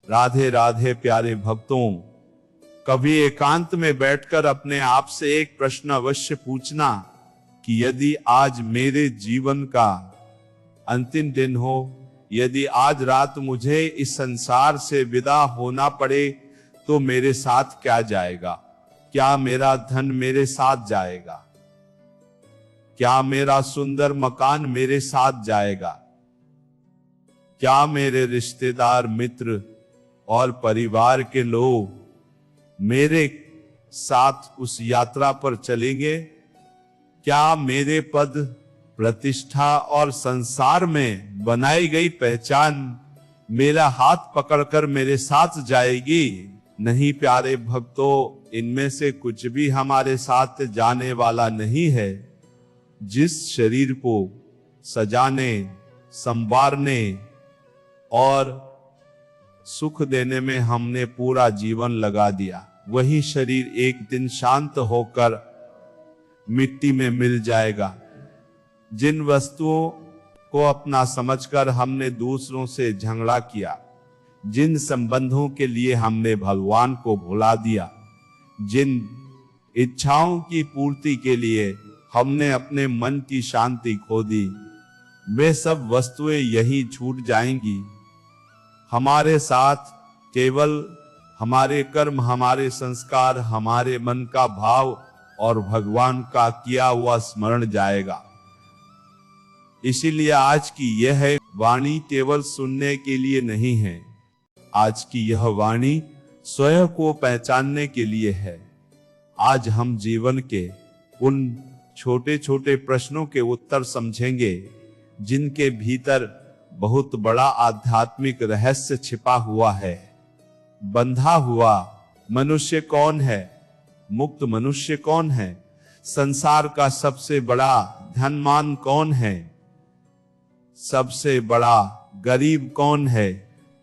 राधे राधे प्यारे भक्तों, कभी एकांत में बैठकर अपने आप से एक प्रश्न अवश्य पूछना कि यदि आज मेरे जीवन का अंतिम दिन हो, यदि आज रात मुझे इस संसार से विदा होना पड़े तो मेरे साथ क्या जाएगा? क्या मेरा धन मेरे साथ जाएगा? क्या मेरा सुंदर मकान मेरे साथ जाएगा? क्या मेरे रिश्तेदार, मित्र और परिवार के लोग मेरे साथ उस यात्रा पर चलेंगे? क्या मेरे पद, प्रतिष्ठा और संसार में बनाई गई पहचान मेरा हाथ पकड़कर मेरे साथ जाएगी? नहीं प्यारे भक्तों, इनमें से कुछ भी हमारे साथ जाने वाला नहीं है। जिस शरीर को सजाने, संवारने और सुख देने में हमने पूरा जीवन लगा दिया, वही शरीर एक दिन शांत होकर मिट्टी में मिल जाएगा। जिन वस्तुओं को अपना समझकर हमने दूसरों से झगड़ा किया, जिन संबंधों के लिए हमने भगवान को भुला दिया, जिन इच्छाओं की पूर्ति के लिए हमने अपने मन की शांति खो दी, वे सब वस्तुएं यही छूट जाएंगी। हमारे साथ केवल हमारे कर्म, हमारे संस्कार, हमारे मन का भाव और भगवान का किया हुआ स्मरण जाएगा। इसीलिए आज की यह वाणी केवल सुनने के लिए नहीं है, आज की यह वाणी स्वयं को पहचानने के लिए है। आज हम जीवन के उन छोटे छोटे प्रश्नों के उत्तर समझेंगे जिनके भीतर बहुत बड़ा आध्यात्मिक रहस्य छिपा हुआ है। बंधा हुआ मनुष्य कौन है? मुक्त मनुष्य कौन है? संसार का सबसे बड़ा धनवान कौन है? सबसे बड़ा गरीब कौन है?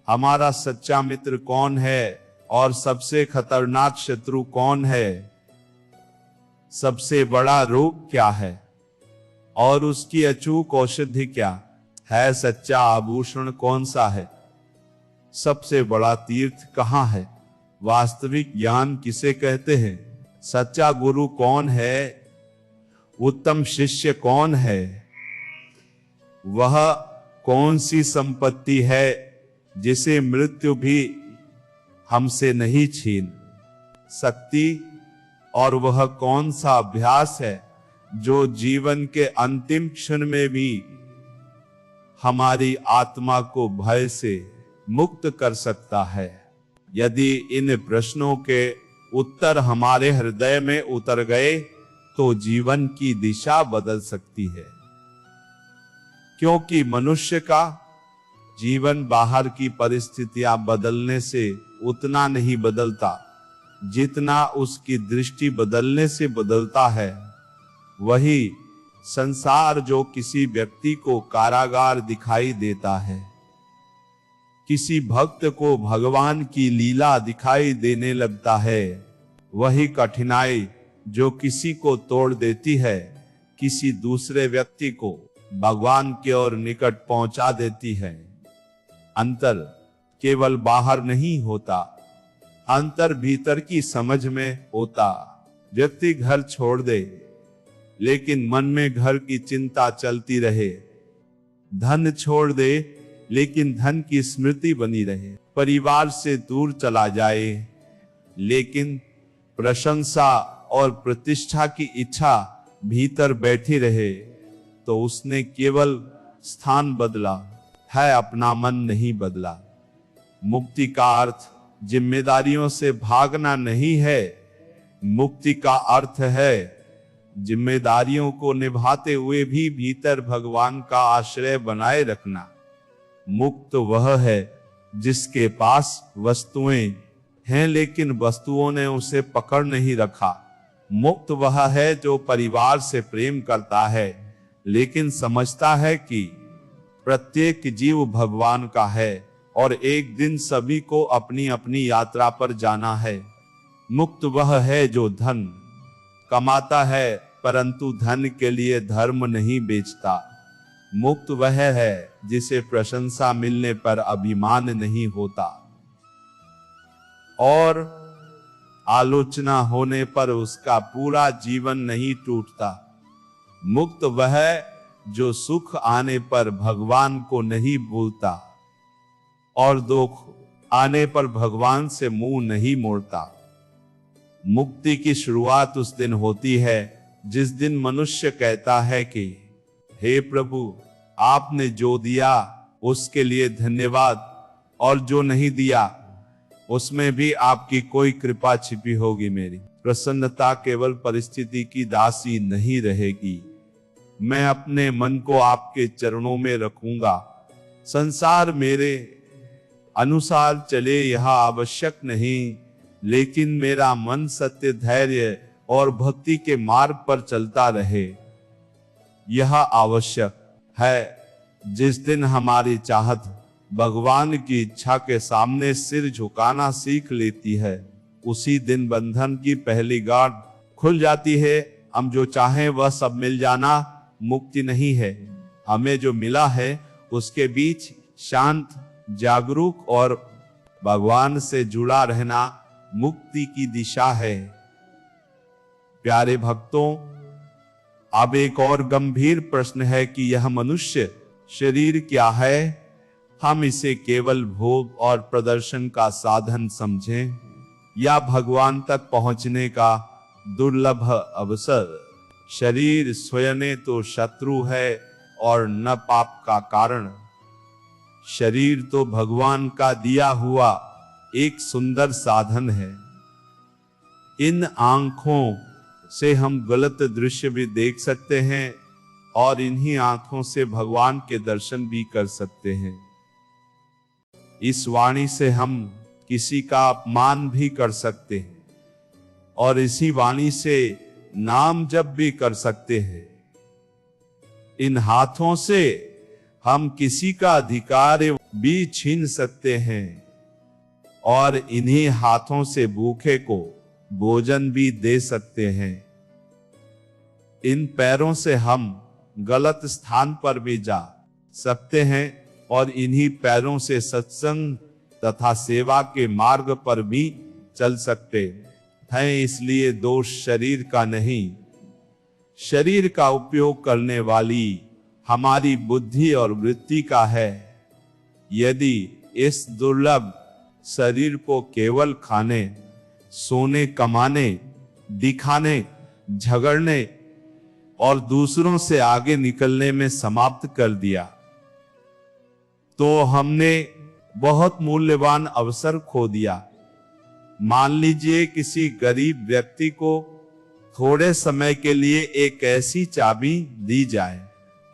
हमारा सच्चा मित्र कौन है? और सबसे खतरनाक शत्रु कौन है? सबसे बड़ा रोग क्या है और उसकी अचूक औषधि क्या है? सच्चा आभूषण कौन सा है? सबसे बड़ा तीर्थ कहाँ है? वास्तविक ज्ञान किसे कहते हैं? सच्चा गुरु कौन है? उत्तम शिष्य कौन है? वह कौन सी संपत्ति है जिसे मृत्यु भी हमसे नहीं छीन सकती? और वह कौन सा अभ्यास है जो जीवन के अंतिम क्षण में भी हमारी आत्मा को भय से मुक्त कर सकता है? यदि इन प्रश्नों के उत्तर हमारे हृदय में उतर गए तो जीवन की दिशा बदल सकती है। क्योंकि मनुष्य का जीवन बाहर की परिस्थितियां बदलने से उतना नहीं बदलता जितना उसकी दृष्टि बदलने से बदलता है। वही संसार जो किसी व्यक्ति को कारागार दिखाई देता है, किसी भक्त को भगवान की लीला दिखाई देने लगता है, वही कठिनाई जो किसी को तोड़ देती है, किसी दूसरे व्यक्ति को भगवान के ओर निकट पहुंचा देती है। अंतर केवल बाहर नहीं होता, अंतर भीतर की समझ में होता। व्यक्ति घर छोड़ दे लेकिन मन में घर की चिंता चलती रहे, धन छोड़ दे लेकिन धन की स्मृति बनी रहे, परिवार से दूर चला जाए लेकिन प्रशंसा और प्रतिष्ठा की इच्छा भीतर बैठी रहे, तो उसने केवल स्थान बदला है, अपना मन नहीं बदला। मुक्ति का अर्थ जिम्मेदारियों से भागना नहीं है, मुक्ति का अर्थ है जिम्मेदारियों को निभाते हुए भी भीतर भगवान का आश्रय बनाए रखना। मुक्त वह है जिसके पास वस्तुएं हैं लेकिन वस्तुओं ने उसे पकड़ नहीं रखा। मुक्त वह है जो परिवार से प्रेम करता है लेकिन समझता है कि प्रत्येक जीव भगवान का है और एक दिन सभी को अपनी अपनी यात्रा पर जाना है। मुक्त वह है जो धन कमाता है परंतु धन के लिए धर्म नहीं बेचता। मुक्त वह है जिसे प्रशंसा मिलने पर अभिमान नहीं होता। और आलोचना होने पर उसका पूरा जीवन नहीं टूटता। मुक्त वह जो सुख आने पर भगवान को नहीं भूलता और दुख आने पर भगवान से मुंह नहीं मोड़ता। मुक्ति की शुरुआत उस दिन होती है जिस दिन मनुष्य कहता है कि हे प्रभु, आपने जो दिया उसके लिए धन्यवाद, और जो नहीं दिया उसमें भी आपकी कोई कृपा छिपी होगी। मेरी प्रसन्नता केवल परिस्थिति की दासी नहीं रहेगी। मैं अपने मन को आपके चरणों में रखूंगा। संसार मेरे अनुसार चले यह आवश्यक नहीं, लेकिन मेरा मन सत्य, धैर्य और भक्ति के मार्ग पर चलता रहे, यह आवश्यक है। जिस दिन हमारी चाहत भगवान की इच्छा के सामने सिर झुकाना सीख लेती है, उसी दिन बंधन की पहली गांठ खुल जाती है। हम जो चाहें वह सब मिल जाना मुक्ति नहीं है। हमें जो मिला है उसके बीच शांत, जागरूक और भगवान से जुड़ा रहना मुक्ति की दिशा है। प्यारे भक्तों, अब एक और गंभीर प्रश्न है कि यह मनुष्य शरीर क्या है? हम इसे केवल भोग और प्रदर्शन का साधन समझें या भगवान तक पहुंचने का दुर्लभ अवसर? शरीर स्वयं तो शत्रु है और न पाप का कारण। शरीर तो भगवान का दिया हुआ एक सुंदर साधन है। इन आंखों से हम गलत दृश्य भी देख सकते हैं और इन्हीं आंखों से भगवान के दर्शन भी कर सकते हैं। इस वाणी से हम किसी का अपमान भी कर सकते हैं और इसी वाणी से नाम जप भी कर सकते हैं। इन हाथों से हम किसी का अधिकार भी छीन सकते हैं और इन्हीं हाथों से भूखे को भोजन भी दे सकते हैं। इन पैरों से हम गलत स्थान पर भी जा सकते हैं और इन्हीं पैरों से सत्संग तथा सेवा के मार्ग पर भी चल सकते हैं। इसलिए दोष शरीर का नहीं, शरीर का उपयोग करने वाली हमारी बुद्धि और वृत्ति का है। यदि इस दुर्लभ शरीर को केवल खाने, सोने, कमाने, दिखाने, झगड़ने और दूसरों से आगे निकलने में समाप्त कर दिया, तो हमने बहुत मूल्यवान अवसर खो दिया। मान लीजिए किसी गरीब व्यक्ति को थोड़े समय के लिए एक ऐसी चाबी दी जाए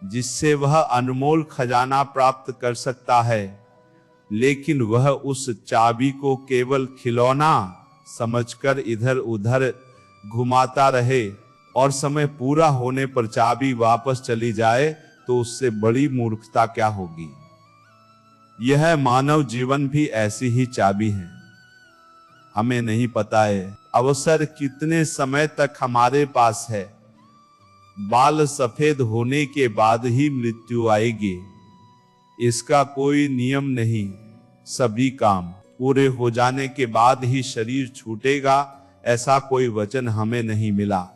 जिससे वह अनमोल खजाना प्राप्त कर सकता है, लेकिन वह उस चाबी को केवल खिलौना समझकर इधर उधर घुमाता रहे और समय पूरा होने पर चाबी वापस चली जाए, तो उससे बड़ी मूर्खता क्या होगी। यह मानव जीवन भी ऐसी ही चाबी है। हमें नहीं पता है अवसर कितने समय तक हमारे पास है। बाल सफेद होने के बाद ही मृत्यु आएगी, इसका कोई नियम नहीं। सभी काम पूरे हो जाने के बाद ही शरीर छूटेगा, ऐसा कोई वचन हमें नहीं मिला।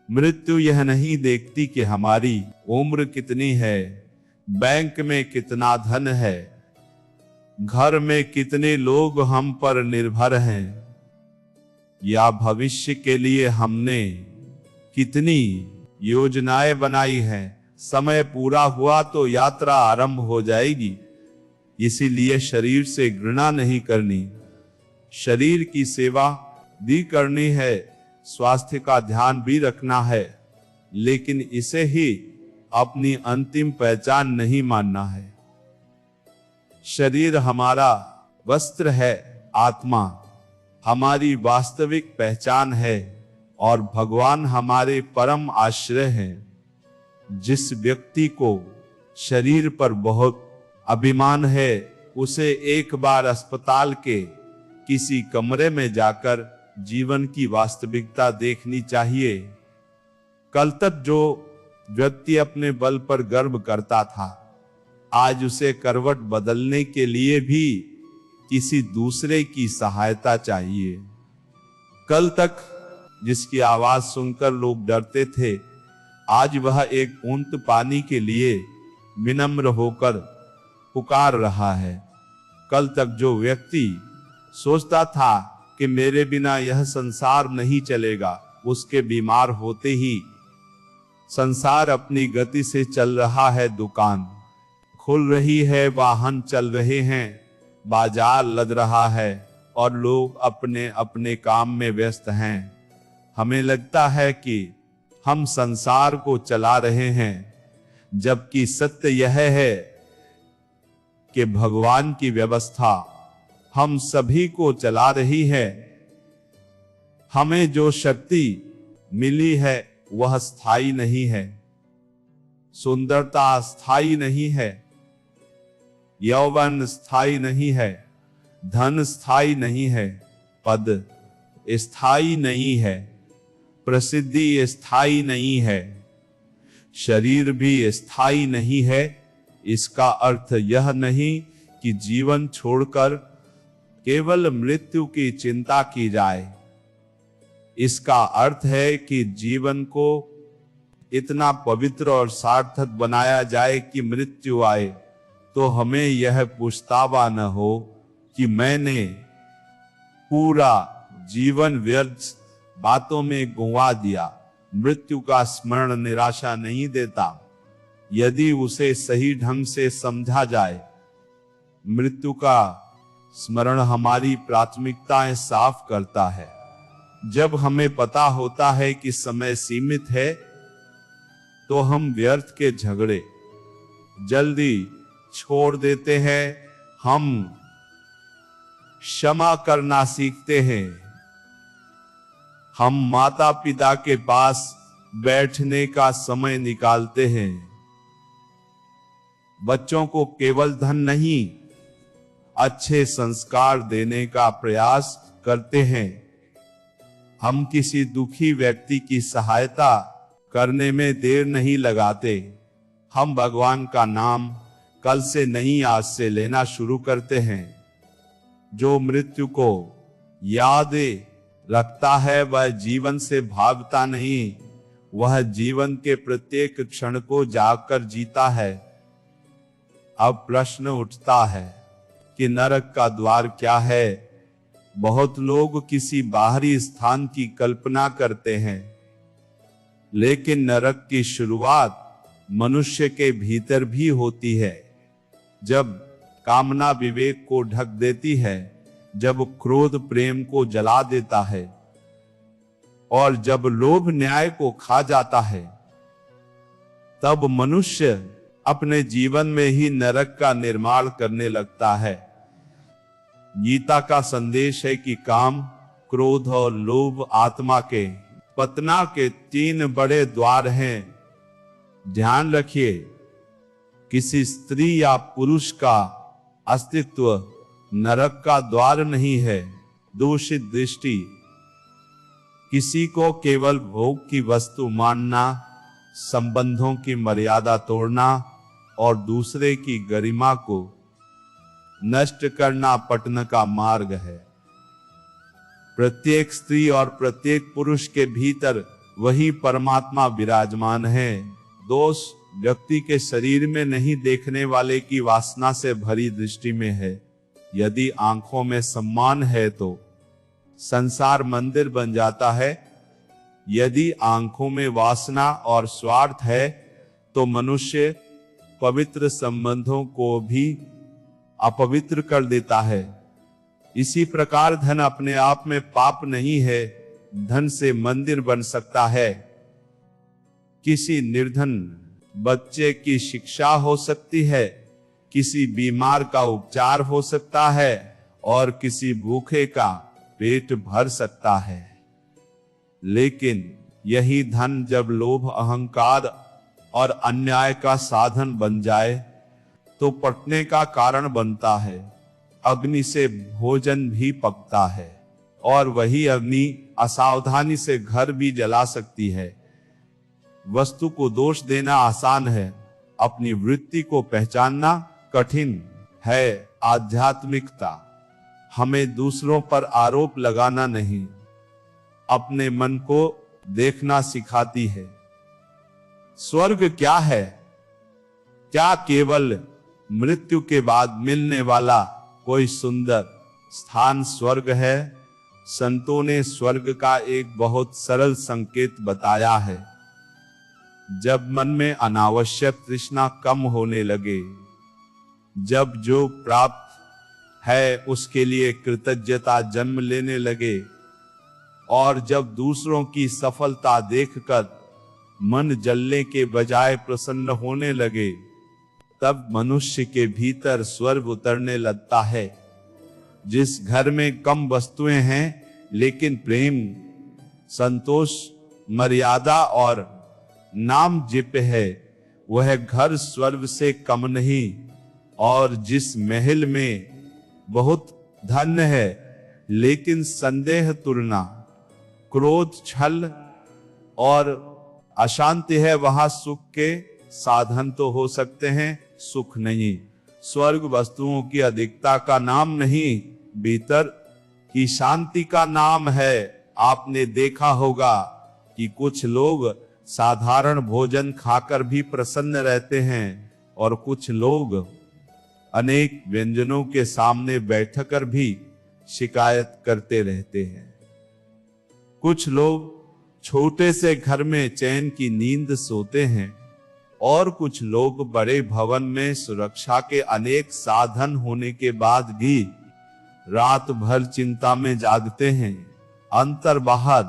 मृत्यु यह नहीं देखती कि हमारी उम्र कितनी है, बैंक में कितना धन है, घर में कितने लोग हम पर निर्भर हैं, या भविष्य के लिए हमने कितनी योजनाएं बनाई हैं। समय पूरा हुआ तो यात्रा आरंभ हो जाएगी। इसीलिए शरीर से घृणा नहीं करनी, शरीर की सेवा भी करनी है, स्वास्थ्य का ध्यान भी रखना है, लेकिन इसे ही अपनी अंतिम पहचान नहीं मानना है। शरीर हमारा वस्त्र है, आत्मा हमारी वास्तविक पहचान है और भगवान हमारे परम आश्रय हैं। जिस व्यक्ति को शरीर पर बहुत अभिमान है, उसे एक बार अस्पताल के किसी कमरे में जाकर जीवन की वास्तविकता देखनी चाहिए। कल तक जो व्यक्ति अपने बल पर गर्व करता था, आज उसे करवट बदलने के लिए भी किसी दूसरे की सहायता चाहिए। कल तक जिसकी आवाज सुनकर लोग डरते थे, आज वह एक बूंद पानी के लिए विनम्र होकर पुकार रहा है। कल तक जो व्यक्ति सोचता था कि मेरे बिना यह संसार नहीं चलेगा, उसके बीमार होते ही संसार अपनी गति से चल रहा है, दुकान खुल रही है, वाहन चल रहे हैं, बाजार लद रहा है और लोग अपने अपने काम में व्यस्त हैं। हमें लगता है कि हम संसार को चला रहे हैं, जबकि सत्य यह है कि भगवान की व्यवस्था हम सभी को चला रही है। हमें जो शक्ति मिली है वह स्थायी नहीं है, सुंदरता स्थायी नहीं है, यौवन स्थायी नहीं है, धन स्थायी नहीं है, पद स्थायी नहीं है, प्रसिद्धि स्थायी नहीं है, शरीर भी स्थायी नहीं है। इसका अर्थ यह नहीं कि जीवन छोड़कर केवल मृत्यु की चिंता की जाए। इसका अर्थ है कि जीवन को इतना पवित्र और सार्थक बनाया जाए कि मृत्यु आए तो हमें यह पछतावा न हो कि मैंने पूरा जीवन व्यर्थ बातों में गुंवा दिया। मृत्यु का स्मरण निराशा नहीं देता, यदि उसे सही ढंग से समझा जाए। मृत्यु का स्मरण हमारी प्राथमिकताएं साफ करता है। जब हमें पता होता है कि समय सीमित है, तो हम व्यर्थ के झगड़े जल्दी छोड़ देते हैं। हम क्षमा करना सीखते हैं। हम माता पिता के पास बैठने का समय निकालते हैं। बच्चों को केवल धन नहीं, अच्छे संस्कार देने का प्रयास करते हैं। हम किसी दुखी व्यक्ति की सहायता करने में देर नहीं लगाते। हम भगवान का नाम कल से नहीं, आज से लेना शुरू करते हैं। जो मृत्यु को याद रखता है वह जीवन से भागता नहीं, वह जीवन के प्रत्येक क्षण को जागकर जीता है। अब प्रश्न उठता है कि नरक का द्वार क्या है। बहुत लोग किसी बाहरी स्थान की कल्पना करते हैं, लेकिन नरक की शुरुआत मनुष्य के भीतर भी होती है। जब कामना विवेक को ढक देती है, जब क्रोध प्रेम को जला देता है और जब लोभ न्याय को खा जाता है, तब मनुष्य अपने जीवन में ही नरक का निर्माण करने लगता है। गीता का संदेश है कि काम, क्रोध और लोभ आत्मा के पतना के 3 बड़े द्वार हैं। ध्यान रखिए, किसी स्त्री या पुरुष का अस्तित्व नरक का द्वार नहीं है। दूषित दृष्टि, किसी को केवल भोग की वस्तु मानना, संबंधों की मर्यादा तोड़ना और दूसरे की गरिमा को नष्ट करना पतन का मार्ग है। प्रत्येक स्त्री और प्रत्येक पुरुष के भीतर वही परमात्मा विराजमान है। दोष व्यक्ति के शरीर में नहीं, देखने वाले की वासना से भरी दृष्टि में है। यदि आंखों में सम्मान है तो संसार मंदिर बन जाता है। यदि आंखों में वासना और स्वार्थ है तो मनुष्य पवित्र संबंधों को भी अपवित्र कर देता है। इसी प्रकार धन अपने आप में पाप नहीं है, धन से मंदिर बन सकता है। किसी निर्धन बच्चे की शिक्षा हो सकती है, किसी बीमार का उपचार हो सकता है और किसी भूखे का पेट भर सकता है। लेकिन यही धन जब लोभ, अहंकार और अन्याय का साधन बन जाए तो पटने का कारण बनता है। अग्नि से भोजन भी पकता है और वही अग्नि असावधानी से घर भी जला सकती है। वस्तु को दोष देना आसान है, अपनी वृत्ति को पहचानना कठिन है। आध्यात्मिकता हमें दूसरों पर आरोप लगाना नहीं, अपने मन को देखना सिखाती है। स्वर्ग क्या है? क्या केवल मृत्यु के बाद मिलने वाला कोई सुंदर स्थान स्वर्ग है? संतों ने स्वर्ग का एक बहुत सरल संकेत बताया है। जब मन में अनावश्यक तृष्णा कम होने लगे, जब जो प्राप्त है उसके लिए कृतज्ञता जन्म लेने लगे, और जब दूसरों की सफलता देखकर मन जलने के बजाय प्रसन्न होने लगे, तब मनुष्य के भीतर स्वर्ग उतरने लगता है। जिस घर में कम वस्तुएं हैं लेकिन प्रेम, संतोष, मर्यादा और नाम जिप है, वह घर स्वर्ग से कम नहीं। और जिस महल में बहुत धन है लेकिन संदेह, तुलना, क्रोध, छल और अशांति है, वहां सुख के साधन तो हो सकते हैं, सुख नहीं। स्वर्ग वस्तुओं की अधिकता का नाम नहीं, भीतर की शांति का नाम है। आपने देखा होगा कि कुछ लोग साधारण भोजन खाकर भी प्रसन्न रहते हैं और कुछ लोग अनेक व्यंजनों के सामने बैठकर भी शिकायत करते रहते हैं। कुछ लोग छोटे से घर में चैन की नींद सोते हैं और कुछ लोग बड़े भवन में सुरक्षा के अनेक साधन होने के बाद भी रात भर चिंता में जागते हैं। अंतर बाहर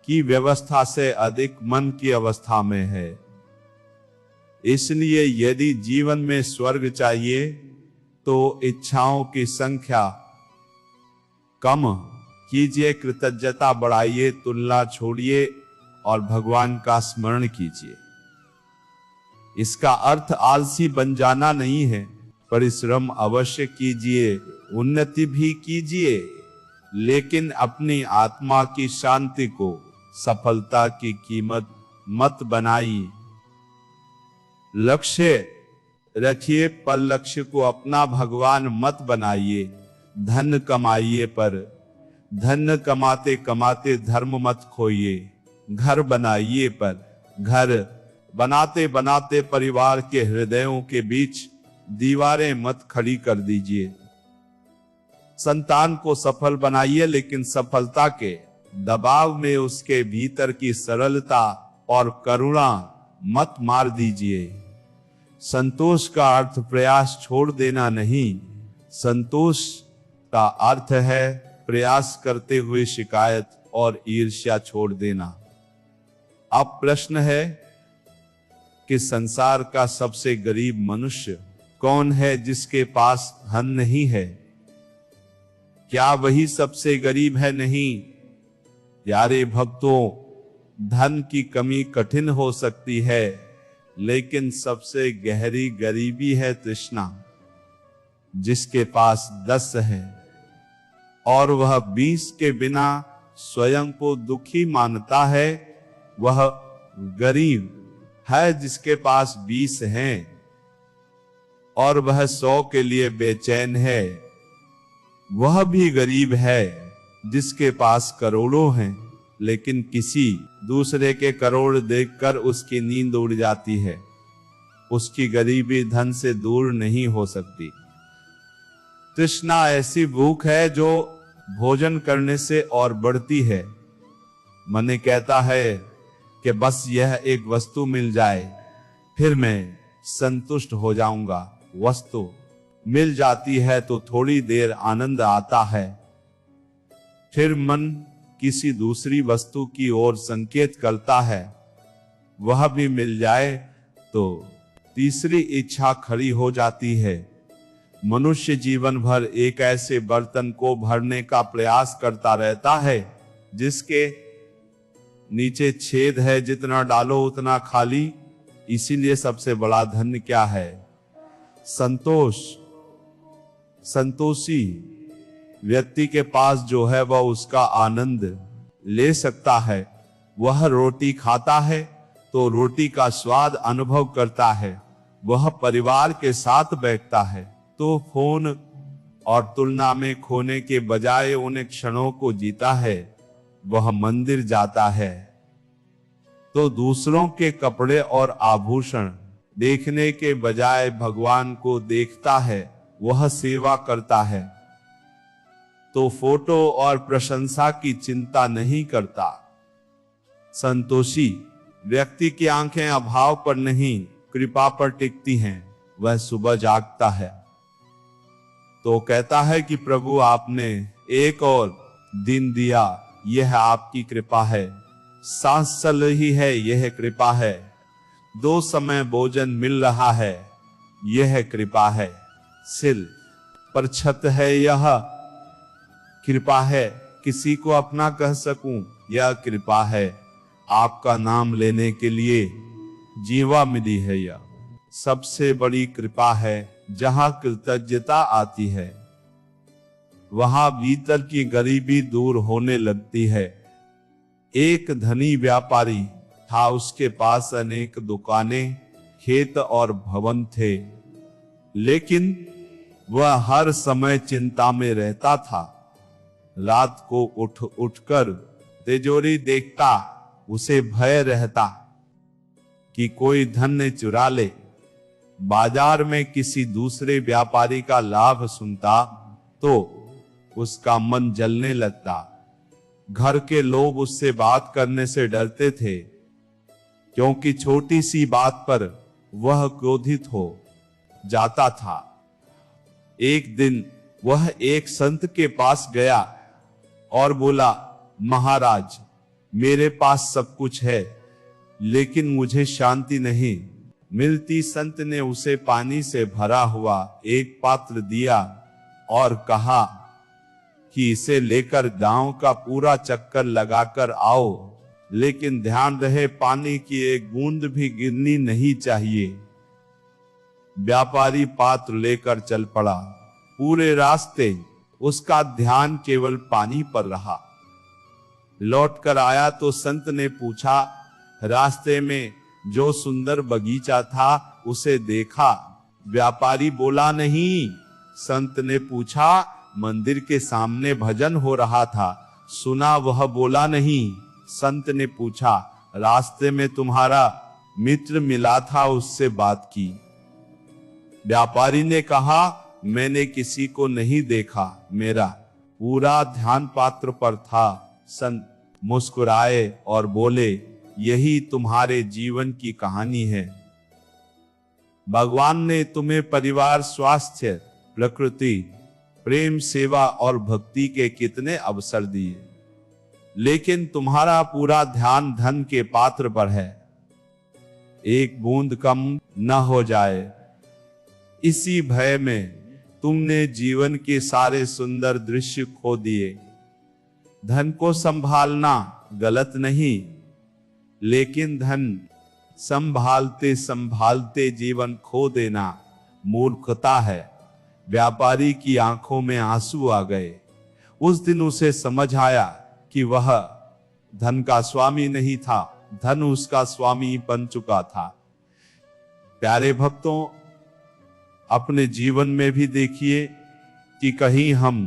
की व्यवस्था से अधिक मन की अवस्था में है। इसलिए यदि जीवन में स्वर्ग चाहिए तो इच्छाओं की संख्या कम कीजिए, कृतज्ञता बढ़ाइए, तुलना छोड़िए और भगवान का स्मरण कीजिए। इसका अर्थ आलसी बन जाना नहीं है। परिश्रम अवश्य कीजिए, उन्नति भी कीजिए, लेकिन अपनी आत्मा की शांति को सफलता की कीमत मत बनाइए। लक्ष्य रखिए पर लक्ष्य को अपना भगवान मत बनाइए। धन कमाइए पर धन कमाते कमाते धर्म मत खोइए। घर बनाइए पर घर बनाते बनाते परिवार के हृदयों के बीच दीवारें मत खड़ी कर दीजिए। संतान को सफल बनाइए, लेकिन सफलता के दबाव में उसके भीतर की सरलता और करुणा मत मार दीजिए। संतोष का अर्थ प्रयास छोड़ देना नहीं, संतोष का अर्थ है प्रयास करते हुए शिकायत और ईर्ष्या छोड़ देना। अब प्रश्न है कि संसार का सबसे गरीब मनुष्य कौन है जिसके पास धन नहीं है? क्या वही सबसे गरीब है? नहीं प्यारे भक्तों, धन की कमी कठिन हो सकती है, लेकिन सबसे गहरी गरीबी है तृष्णा। जिसके पास 10 है और वह 20 के बिना स्वयं को दुखी मानता है, वह गरीब है। जिसके पास 20 हैं और वह 100 के लिए बेचैन है, वह भी गरीब है। जिसके पास करोड़ों हैं लेकिन किसी दूसरे के करोड़ देखकर उसकी नींद उड़ जाती है, उसकी गरीबी धन से दूर नहीं हो सकती। तृष्णा ऐसी भूख है जो भोजन करने से और बढ़ती है। मन कहता है कि बस यह एक वस्तु मिल जाए, फिर मैं संतुष्ट हो जाऊंगा। वस्तु मिल जाती है तो थोड़ी देर आनंद आता है, फिर मन किसी दूसरी वस्तु की ओर संकेत करता है। वह भी मिल जाए तो तीसरी इच्छा खड़ी हो जाती है। मनुष्य जीवन भर एक ऐसे बर्तन को भरने का प्रयास करता रहता है जिसके नीचे छेद है, जितना डालो उतना खाली। इसीलिए सबसे बड़ा धन क्या है? संतोष। संतोषी व्यक्ति के पास जो है वह उसका आनंद ले सकता है। वह रोटी खाता है तो रोटी का स्वाद अनुभव करता है। वह परिवार के साथ बैठता है तो फोन और तुलना में खोने के बजाय उन क्षणों को जीता है, वह मंदिर जाता है तो दूसरों के कपड़े और आभूषण देखने के बजाय भगवान को देखता है, वह सेवा करता है तो फोटो और प्रशंसा की चिंता नहीं करता। संतोषी व्यक्ति की आंखें अभाव पर नहीं, कृपा पर टिकती हैं। वह सुबह जागता है तो कहता है कि प्रभु आपने एक और दिन दिया, यह आपकी कृपा है। सांस चल रही है, यह कृपा है। 2 समय भोजन मिल रहा है, यह कृपा है। सिर पर छत है, यह कृपा है। किसी को अपना कह सकूं, यह कृपा है। आपका नाम लेने के लिए जीवा मिली है, यह सबसे बड़ी कृपा है। जहां कृतज्ञता आती है वहां भीतर की गरीबी दूर होने लगती है। एक धनी व्यापारी था, उसके पास अनेक दुकानें, खेत और भवन थे, लेकिन वह हर समय चिंता में रहता था। रात को उठकर तिजोरी देखता, उसे भय रहता कि कोई धन न चुरा ले। बाजार में किसी दूसरे व्यापारी का लाभ सुनता तो उसका मन जलने लगता। घर के लोग उससे बात करने से डरते थे, क्योंकि छोटी सी बात पर वह क्रोधित हो जाता था। एक दिन वह एक संत के पास गया और बोला, महाराज, मेरे पास सब कुछ है, लेकिन मुझे शांति नहीं मिलती। संत ने उसे पानी से भरा हुआ एक पात्र दिया और कहा कि इसे लेकर गांव का पूरा चक्कर लगाकर आओ, लेकिन ध्यान रहे पानी की एक बूंद भी गिरनी नहीं चाहिए। व्यापारी पात्र लेकर चल पड़ा। पूरे रास्ते उसका ध्यान केवल पानी पर रहा। लौट कर आया तो संत ने पूछा, रास्ते में जो सुंदर बगीचा था उसे देखा? व्यापारी बोला, नहीं। संत ने पूछा, मंदिर के सामने भजन हो रहा था, सुना? वह बोला, नहीं। संत ने पूछा, रास्ते में तुम्हारा मित्र मिला था, उससे बात की? व्यापारी ने कहा, मैंने किसी को नहीं देखा, मेरा पूरा ध्यान पात्र पर था। संत मुस्कुराए और बोले, यही तुम्हारे जीवन की कहानी है। भगवान ने तुम्हें परिवार, स्वास्थ्य, प्रकृति, प्रेम, सेवा और भक्ति के कितने अवसर दिए, लेकिन तुम्हारा पूरा ध्यान धन के पात्र पर है। एक बूंद कम न हो जाए, इसी भय में तुमने जीवन के सारे सुंदर दृश्य खो दिए। धन को संभालना गलत नहीं, लेकिन धन संभालते संभालते जीवन खो देना मूर्खता है। व्यापारी की आंखों में आंसू आ गए। उस दिन उसे समझ आया कि वह धन का स्वामी नहीं था, धन उसका स्वामी बन चुका था। प्यारे भक्तों, अपने जीवन में भी देखिए कि कहीं हम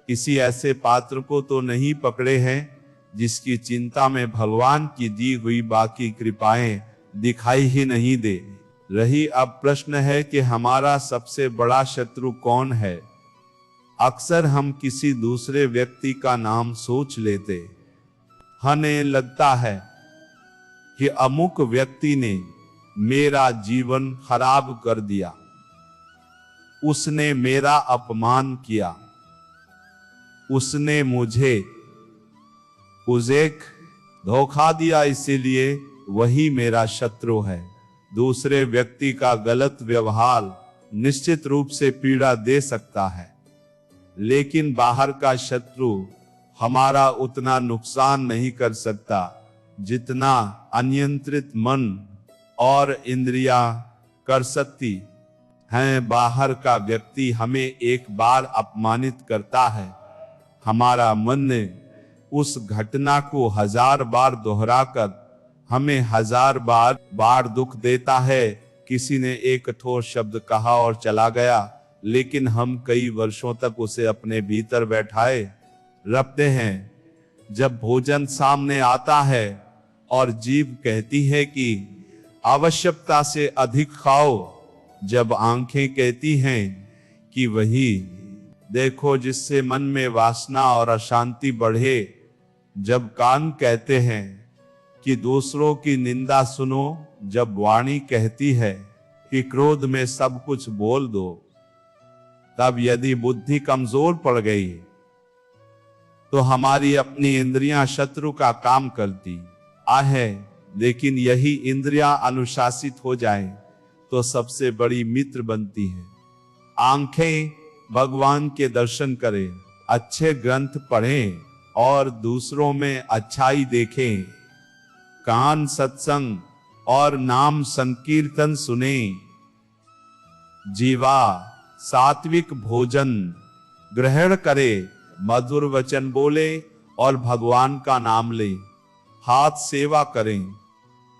किसी ऐसे पात्र को तो नहीं पकड़े हैं जिसकी चिंता में भगवान की दी हुई बाकी कृपाएं दिखाई ही नहीं दे रही। अब प्रश्न है कि हमारा सबसे बड़ा शत्रु कौन है? अक्सर हम किसी दूसरे व्यक्ति का नाम सोच लेते। हमें लगता है कि अमुक व्यक्ति ने मेरा जीवन खराब कर दिया, उसने मेरा अपमान किया, उसने मुझे धोखा दिया, इसीलिए वही मेरा शत्रु है। दूसरे व्यक्ति का गलत व्यवहार निश्चित रूप से पीड़ा दे सकता है, लेकिन बाहर का शत्रु हमारा उतना नुकसान नहीं कर सकता जितना अनियंत्रित मन और इंद्रियां कर सकती हैं। बाहर का व्यक्ति हमें एक बार अपमानित करता है, हमारा मन उस घटना को 1000 बार दोहराकर हमें 1000 बार दुख देता है। किसी ने एक कठोर शब्द कहा और चला गया, लेकिन हम कई वर्षों तक उसे अपने भीतर बैठाए रखते हैं। जब भोजन सामने आता है और जीभ कहती है कि आवश्यकता से अधिक खाओ, जब आंखें कहती हैं कि वही देखो जिससे मन में वासना और अशांति बढ़े, जब कान कहते हैं कि दूसरों की निंदा सुनो, जब वाणी कहती है कि क्रोध में सब कुछ बोल दो, तब यदि बुद्धि कमजोर पड़ गई तो हमारी अपनी इंद्रियां शत्रु का काम करती है। लेकिन यही इंद्रियां अनुशासित हो जाएं तो सबसे बड़ी मित्र बनती है। आंखें भगवान के दर्शन करें, अच्छे ग्रंथ पढ़ें और दूसरों में अच्छाई देखें। कान सत्संग और नाम संकीर्तन सुने। जीवा सात्विक भोजन ग्रहण करे, मधुर वचन बोले और भगवान का नाम ले। हाथ सेवा करें,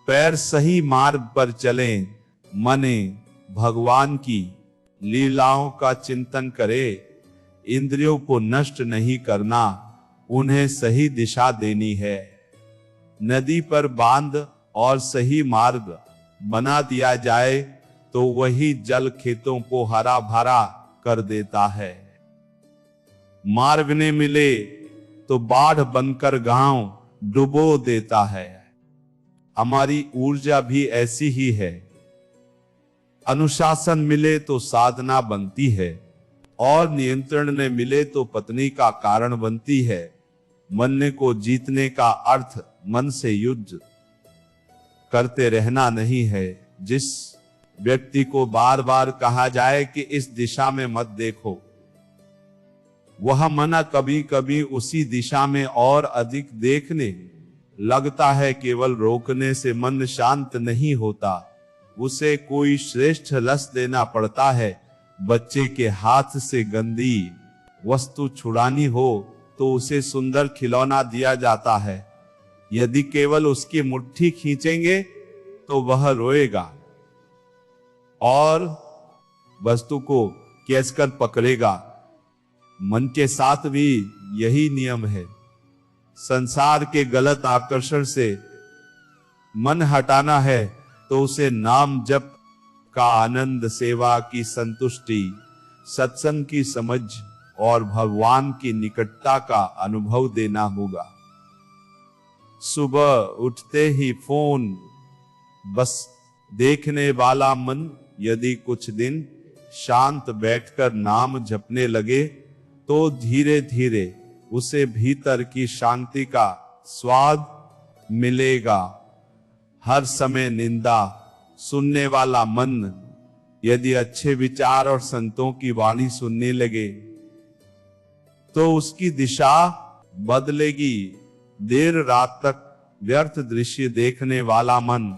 पैर सही मार्ग पर चलें, मने भगवान की लीलाओं का चिंतन करे। इंद्रियों को नष्ट नहीं करना, उन्हें सही दिशा देनी है। नदी पर बांध और सही मार्ग बना दिया जाए तो वही जल खेतों को हरा भरा कर देता है। मार्ग ने मिले तो बाढ़ बनकर गांव डुबो देता है। हमारी ऊर्जा भी ऐसी ही है। अनुशासन मिले तो साधना बनती है और नियंत्रण ने मिले तो पत्नी का कारण बनती है। मन को जीतने का अर्थ मन से युद्ध करते रहना नहीं है। जिस व्यक्ति को बार बार कहा जाए कि इस दिशा में मत देखो, वह मन कभी कभी उसी दिशा में और अधिक देखने लगता है। केवल रोकने से मन शांत नहीं होता, उसे कोई श्रेष्ठ रस देना पड़ता है। बच्चे के हाथ से गंदी वस्तु छुड़ानी हो तो उसे सुंदर खिलौना दिया जाता है। यदि केवल उसकी मुट्ठी खींचेंगे तो वह रोएगा और वस्तु को कसकर पकड़ेगा। मन के साथ भी यही नियम है। संसार के गलत आकर्षण से मन हटाना है तो उसे नाम जप का आनंद, सेवा की संतुष्टि, सत्संग की समझ और भगवान की निकटता का अनुभव देना होगा। सुबह उठते ही फोन बस देखने वाला मन यदि कुछ दिन शांत बैठकर नाम जपने लगे तो धीरे धीरे उसे भीतर की शांति का स्वाद मिलेगा। हर समय निंदा सुनने वाला मन यदि अच्छे विचार और संतों की वाणी सुनने लगे तो उसकी दिशा बदलेगी। देर रात तक व्यर्थ दृश्य देखने वाला मन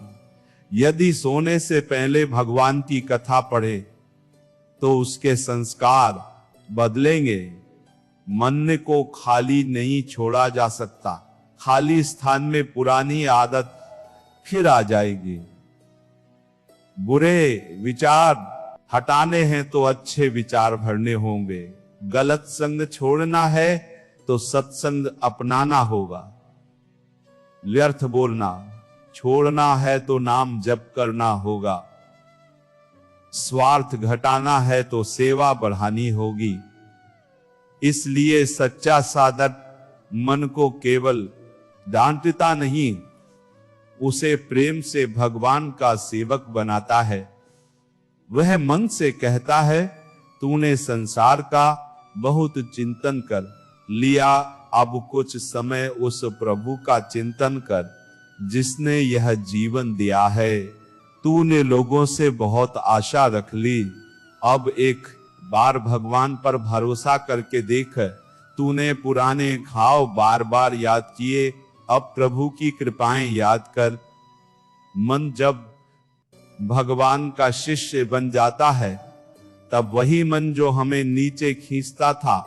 यदि सोने से पहले भगवान की कथा पढ़े तो उसके संस्कार बदलेंगे। मन को खाली नहीं छोड़ा जा सकता, खाली स्थान में पुरानी आदत फिर आ जाएगी। बुरे विचार हटाने हैं तो अच्छे विचार भरने होंगे। गलत संग छोड़ना है तो सत्संग अपनाना होगा। व्यर्थ बोलना छोड़ना है तो नाम जप करना होगा। स्वार्थ घटाना है तो सेवा बढ़ानी होगी। इसलिए सच्चा साधक मन को केवल डांटता नहीं, उसे प्रेम से भगवान का सेवक बनाता है। वह मन से कहता है, तूने संसार का बहुत चिंतन कर लिया, अब कुछ समय उस प्रभु का चिंतन कर जिसने यह जीवन दिया है। तूने लोगों से बहुत आशा रख ली, अब एक बार भगवान पर भरोसा करके देख। तूने पुराने घाव बार बार याद किए, अब प्रभु की कृपाएं याद कर। मन जब भगवान का शिष्य बन जाता है तब वही मन जो हमें नीचे खींचता था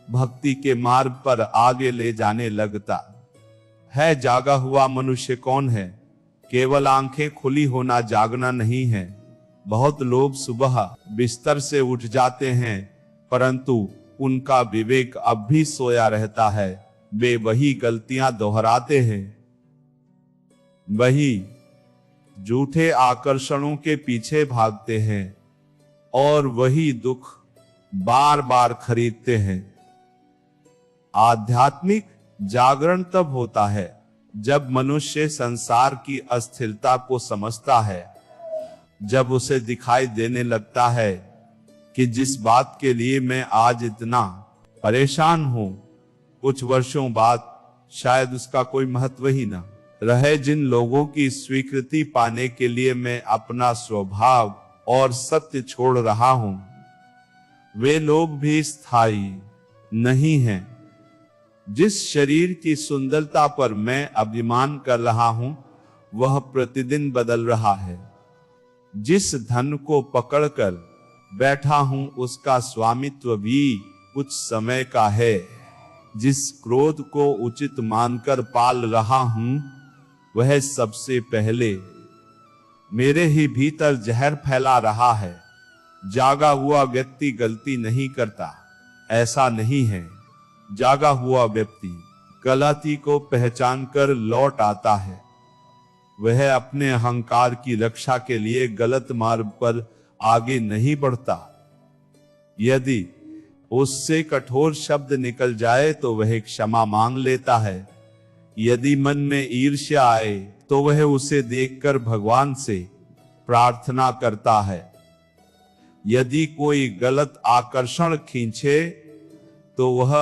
भक्ति के मार्ग पर आगे ले जाने लगता है। जागा हुआ मनुष्य कौन है? केवल आंखें खुली होना जागना नहीं है। बहुत लोग सुबह बिस्तर से उठ जाते हैं, परंतु उनका विवेक अब भी सोया रहता है। वे वही गलतियां दोहराते हैं, वही झूठे आकर्षणों के पीछे भागते हैं और वही दुख बार बार खरीदते हैं। आध्यात्मिक जागरण तब होता है जब मनुष्य संसार की अस्थिरता को समझता है, जब उसे दिखाई देने लगता है कि जिस बात के लिए मैं आज इतना परेशान हूं, कुछ वर्षों बाद शायद उसका कोई महत्व ही ना रहे। जिन लोगों की स्वीकृति पाने के लिए मैं अपना स्वभाव और सत्य छोड़ रहा हूं, वे लोग भी स्थायी नहीं हैं। जिस शरीर की सुंदरता पर मैं अभिमान कर रहा हूं, वह प्रतिदिन बदल रहा है। जिस धन को पकड़कर बैठा हूं, उसका स्वामित्व भी कुछ समय का है। जिस क्रोध को उचित मानकर पाल रहा हूं, वह सबसे पहले मेरे ही भीतर जहर फैला रहा है। जागा हुआ व्यक्ति गलती नहीं करता, ऐसा नहीं है। जागा हुआ व्यक्ति गलती को पहचान कर लौट आता है। वह अपने अहंकार की रक्षा के लिए गलत मार्ग पर आगे नहीं बढ़ता। यदि उससे कठोर शब्द निकल जाए तो वह क्षमा मांग लेता है। यदि मन में ईर्ष्या आए तो वह उसे देखकर भगवान से प्रार्थना करता है। यदि कोई गलत आकर्षण खींचे तो वह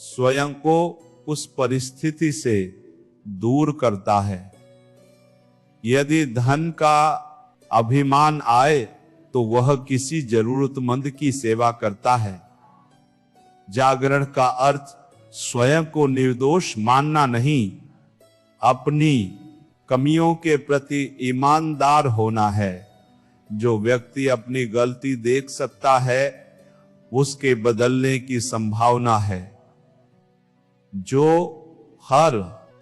स्वयं को उस परिस्थिति से दूर करता है। यदि धन का अभिमान आए तो वह किसी जरूरतमंद की सेवा करता है। जागरण का अर्थ स्वयं को निर्दोष मानना नहीं, अपनी कमियों के प्रति ईमानदार होना है। जो व्यक्ति अपनी गलती देख सकता है, उसके बदलने की संभावना है। जो हर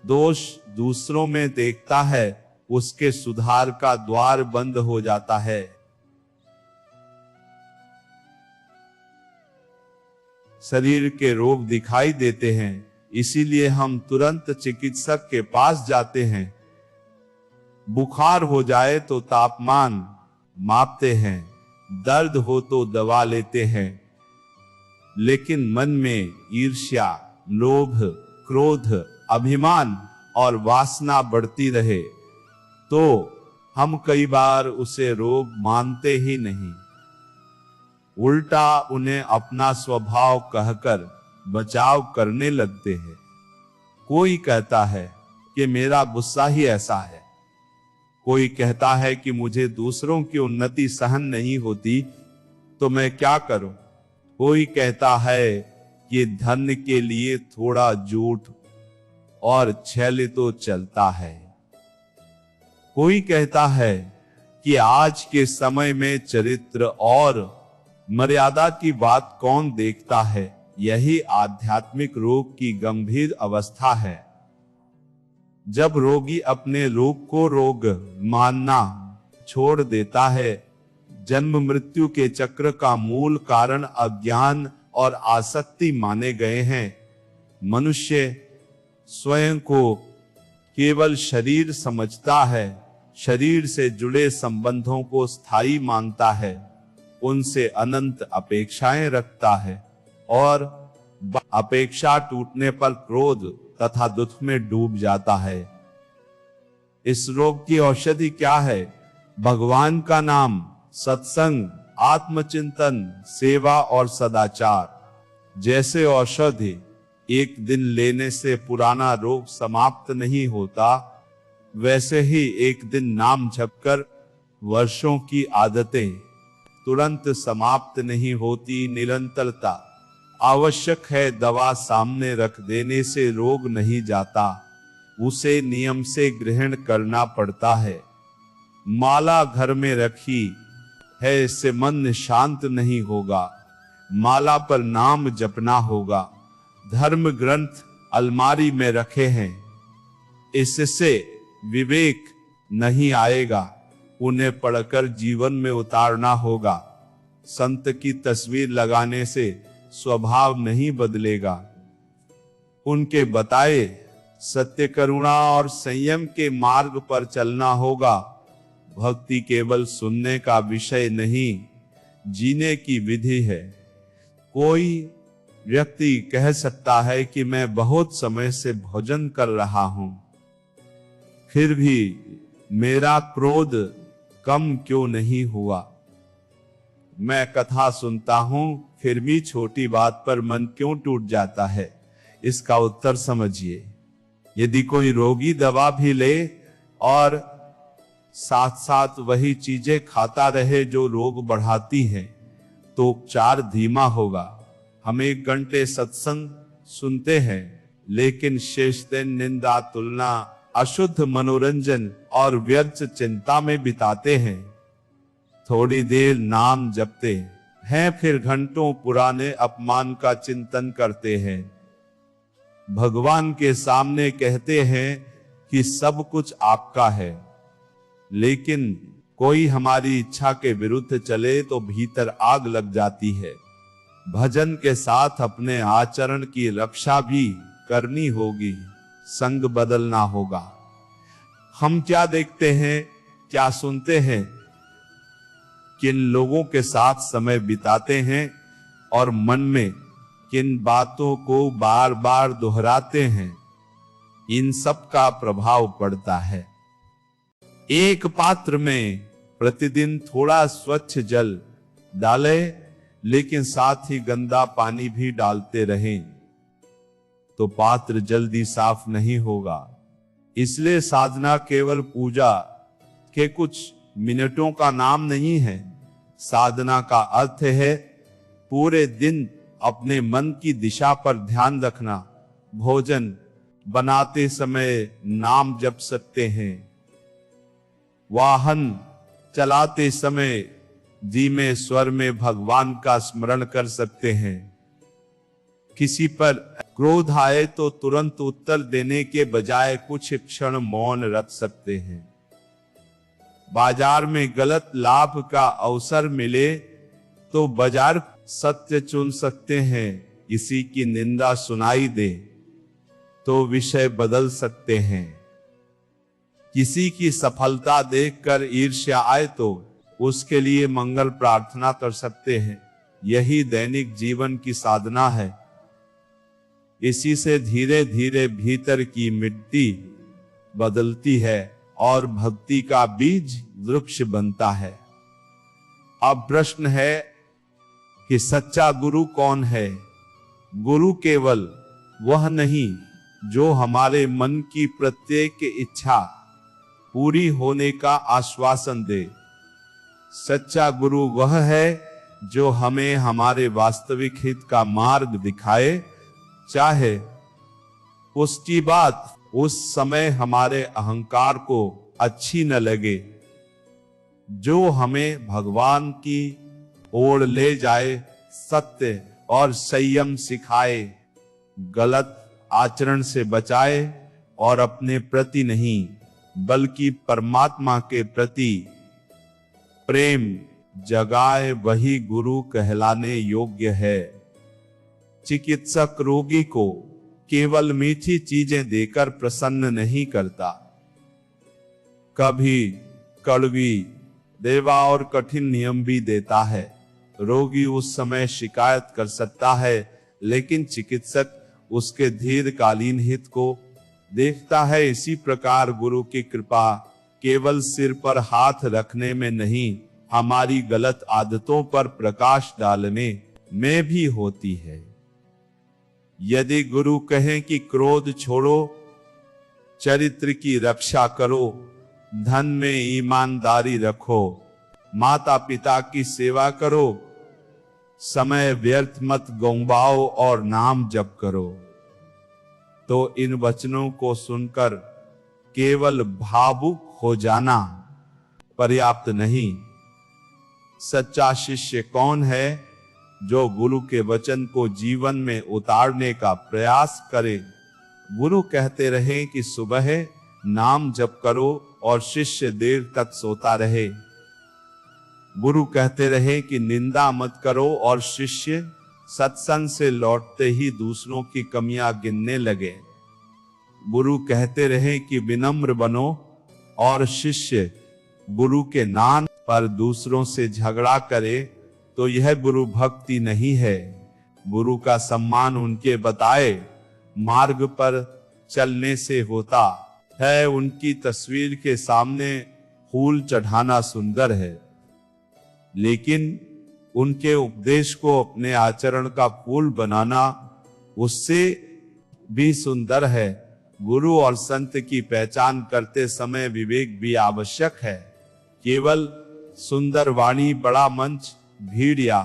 दोष दूसरों में देखता है, उसके सुधार का द्वार बंद हो जाता है। शरीर के रोग दिखाई देते हैं, इसीलिए हम तुरंत चिकित्सक के पास जाते हैं। बुखार हो जाए तो तापमान मापते हैं, दर्द हो तो दवा लेते हैं। लेकिन मन में ईर्ष्या, लोभ, क्रोध, अभिमान और वासना बढ़ती रहे तो हम कई बार उसे रोग मानते ही नहीं, उल्टा उन्हें अपना स्वभाव कहकर बचाव करने लगते हैं। कोई कहता है कि मेरा गुस्सा ही ऐसा है, कोई कहता है कि मुझे दूसरों की उन्नति सहन नहीं होती तो मैं क्या करूं। कोई कहता है कि धन के लिए थोड़ा झूठ और छल तो चलता है। कोई कहता है कि आज के समय में चरित्र और मर्यादा की बात कौन देखता है। यही आध्यात्मिक रोग की गंभीर अवस्था है। जब रोगी अपने रोग को रोग मानना छोड़ देता है, जन्म मृत्यु के चक्र का मूल कारण अज्ञान और आसक्ति माने गए हैं। मनुष्य स्वयं को केवल शरीर समझता है, शरीर से जुड़े संबंधों को स्थायी मानता है, उनसे अनंत अपेक्षाएं रखता है और अपेक्षा टूटने पर क्रोध तथा दुख में डूब जाता है। इस रोग की औषधि क्या है? भगवान का नाम, सत्संग, आत्मचिंतन, सेवा और सदाचार जैसे औषधि एक दिन लेने से पुराना रोग समाप्त नहीं होता, वैसे ही एक दिन नाम जपकर वर्षों की आदतें तुरंत समाप्त नहीं होती। निरंतरता आवश्यक है। दवा सामने रख देने से रोग नहीं जाता, उसे नियम से ग्रहण करना पड़ता है। माला घर में रखी है, इससे मन शांत नहीं होगा, माला पर नाम जपना होगा। धर्म ग्रंथ अलमारी में रखे हैं, इससे विवेक नहीं आएगा। उन्हें पढ़कर जीवन में उतारना होगा। संत की तस्वीर लगाने से स्वभाव नहीं बदलेगा। उनके बताए सत्य, करुणा और संयम के मार्ग पर चलना होगा। भक्ति केवल सुनने का विषय नहीं, जीने की विधि है। कोई व्यक्ति कह सकता है कि मैं बहुत समय से भोजन कर रहा हूं, फिर भी मेरा क्रोध कम क्यों नहीं हुआ। मैं कथा सुनता हूं, फिर भी छोटी बात पर मन क्यों टूट जाता है। इसका उत्तर समझिए। यदि कोई रोगी दवा भी ले और साथ साथ वही चीजें खाता रहे जो रोग बढ़ाती हैं, तो उपचार धीमा होगा। हम 1 घंटे सत्संग सुनते हैं, लेकिन शेष दिन निंदा, तुलना, अशुद्ध मनोरंजन और व्यर्थ चिंता में बिताते हैं। थोड़ी देर नाम जपते हैं, फिर घंटों पुराने अपमान का चिंतन करते हैं। भगवान के सामने कहते हैं कि सब कुछ आपका है, लेकिन कोई हमारी इच्छा के विरुद्ध चले तो भीतर आग लग जाती है। भजन के साथ अपने आचरण की रक्षा भी करनी होगी, संग बदलना होगा। हम क्या देखते हैं, क्या सुनते हैं, किन लोगों के साथ समय बिताते हैं और मन में किन बातों को बार बार दोहराते हैं, इन सब का प्रभाव पड़ता है। एक पात्र में प्रतिदिन थोड़ा स्वच्छ जल डालें, लेकिन साथ ही गंदा पानी भी डालते रहें, तो पात्र जल्दी साफ नहीं होगा। इसलिए साधना केवल पूजा के कुछ मिनटों का नाम नहीं है। साधना का अर्थ है पूरे दिन अपने मन की दिशा पर ध्यान रखना। भोजन बनाते समय नाम जप सकते हैं, वाहन चलाते समय धीमे स्वर में भगवान का स्मरण कर सकते हैं। किसी पर क्रोध आए तो तुरंत उत्तर देने के बजाय कुछ क्षण मौन रख सकते हैं। बाजार में गलत लाभ का अवसर मिले तो बाजार सत्य चुन सकते हैं। किसी की निंदा सुनाई दे तो विषय बदल सकते हैं। किसी की सफलता देखकर ईर्ष्या आए तो उसके लिए मंगल प्रार्थना कर सकते हैं। यही दैनिक जीवन की साधना है। इसी से धीरे धीरे भीतर की मिट्टी बदलती है और भक्ति का बीज वृक्ष बनता है। अब प्रश्न है कि सच्चा गुरु कौन है? गुरु केवल वह नहीं जो हमारे मन की प्रत्येक इच्छा पूरी होने का आश्वासन दे। सच्चा गुरु वह है जो हमें हमारे वास्तविक हित का मार्ग दिखाए, चाहे उसकी बात उस समय हमारे अहंकार को अच्छी न लगे। जो हमें भगवान की ओर ले जाए, सत्य और संयम सिखाए, गलत आचरण से बचाए और अपने प्रति नहीं बल्कि परमात्मा के प्रति प्रेम जगाए, वही गुरु कहलाने योग्य है। चिकित्सक रोगी को केवल मीठी चीजें देकर प्रसन्न नहीं करता, कभी कड़वी, देवा और कठिन नियम भी देता है। रोगी उस समय शिकायत कर सकता है, लेकिन चिकित्सक उसके दीर्घकालीन हित को देखता है। इसी प्रकार गुरु की कृपा केवल सिर पर हाथ रखने में नहीं, हमारी गलत आदतों पर प्रकाश डालने में भी होती है। यदि गुरु कहें कि क्रोध छोड़ो, चरित्र की रक्षा करो, धन में ईमानदारी रखो, माता पिता की सेवा करो, समय व्यर्थ मत गंवाओ और नाम जप करो, तो इन वचनों को सुनकर केवल भावुक हो जाना पर्याप्त नहीं। सच्चा शिष्य कौन है? जो गुरु के वचन को जीवन में उतारने का प्रयास करे। गुरु कहते रहे कि सुबह नाम जप करो, और शिष्य देर तक सोता रहे। गुरु कहते रहे कि निंदा मत करो और शिष्य सत्संग से लौटते ही दूसरों की कमियां गिनने लगे। गुरु कहते रहे कि विनम्र बनो और शिष्य गुरु के नाम पर दूसरों से झगड़ा करे तो यह गुरु भक्ति नहीं है। गुरु का सम्मान उनके बताए मार्ग पर चलने से होता है। उनकी तस्वीर के सामने फूल चढ़ाना सुंदर है, लेकिन उनके उपदेश को अपने आचरण का फूल बनाना उससे भी सुंदर है। गुरु और संत की पहचान करते समय विवेक भी आवश्यक है। केवल सुंदर वाणी, बड़ा मंच, भीड़ या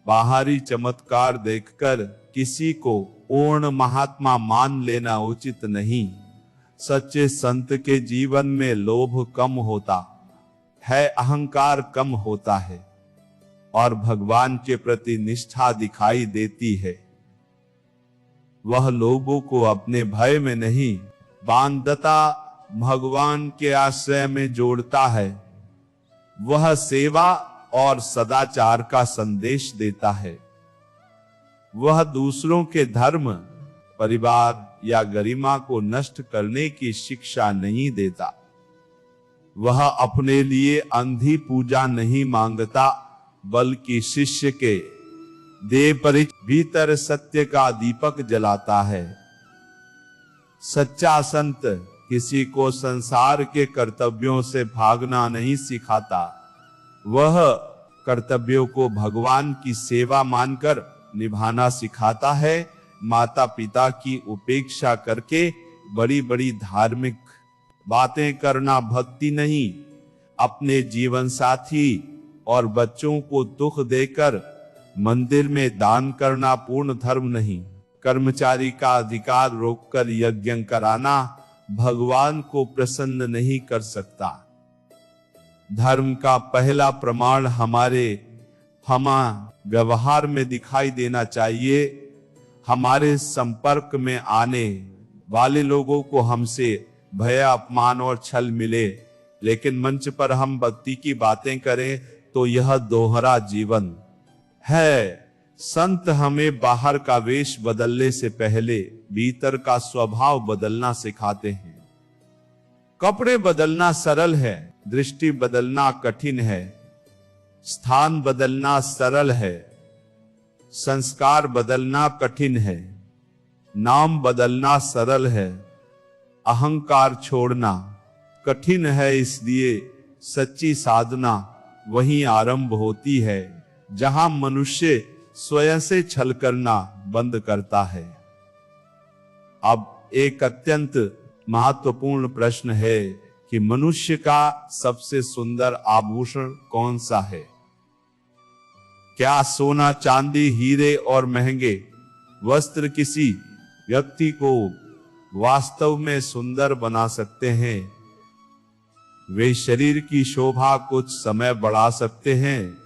बाहरी चमत्कार देखकर किसी को पूर्ण महात्मा मान लेना उचित नहीं। सच्चे संत के जीवन में लोभ कम होता है, अहंकार कम होता है और भगवान के प्रति निष्ठा दिखाई देती है। वह लोगों को अपने भय में नहीं बांधता, भगवान के आश्रय में जोड़ता है। वह सेवा और सदाचार का संदेश देता है। वह दूसरों के धर्म, परिवार या गरिमा को नष्ट करने की शिक्षा नहीं देता। वह अपने लिए अंधी पूजा नहीं मांगता, बल्कि शिष्य के देह पर भीतर सत्य का दीपक जलाता है। सच्चा संत किसी को संसार के कर्तव्यों से भागना नहीं सिखाता। वह कर्तव्यों को भगवान की सेवा मानकर निभाना सिखाता है। माता पिता की उपेक्षा करके बड़ी बड़ी धार्मिक बातें करना भक्ति नहीं। अपने जीवन साथी और बच्चों को दुख देकर मंदिर में दान करना पूर्ण धर्म नहीं। कर्मचारी का अधिकार रोककर यज्ञ कराना भगवान को प्रसन्न नहीं कर सकता। धर्म का पहला प्रमाण हमारे व्यवहार में दिखाई देना चाहिए। हमारे संपर्क में आने वाले लोगों को हमसे भय, अपमान और छल मिले, लेकिन मंच पर हम भक्ति की बातें करें तो यह दोहरा जीवन है। संत हमें बाहर का वेश बदलने से पहले भीतर का स्वभाव बदलना सिखाते हैं। कपड़े बदलना सरल है, दृष्टि बदलना कठिन है। स्थान बदलना सरल है, संस्कार बदलना कठिन है। नाम बदलना सरल है, अहंकार छोड़ना कठिन है। इसलिए सच्ची साधना वहीं आरंभ होती है जहां मनुष्य स्वयं से छल करना बंद करता है। अब एक अत्यंत महत्वपूर्ण प्रश्न है कि मनुष्य का सबसे सुंदर आभूषण कौन सा है? क्या सोना, चांदी, हीरे और महंगे वस्त्र किसी व्यक्ति को वास्तव में सुंदर बना सकते हैं? वे शरीर की शोभा कुछ समय बढ़ा सकते हैं,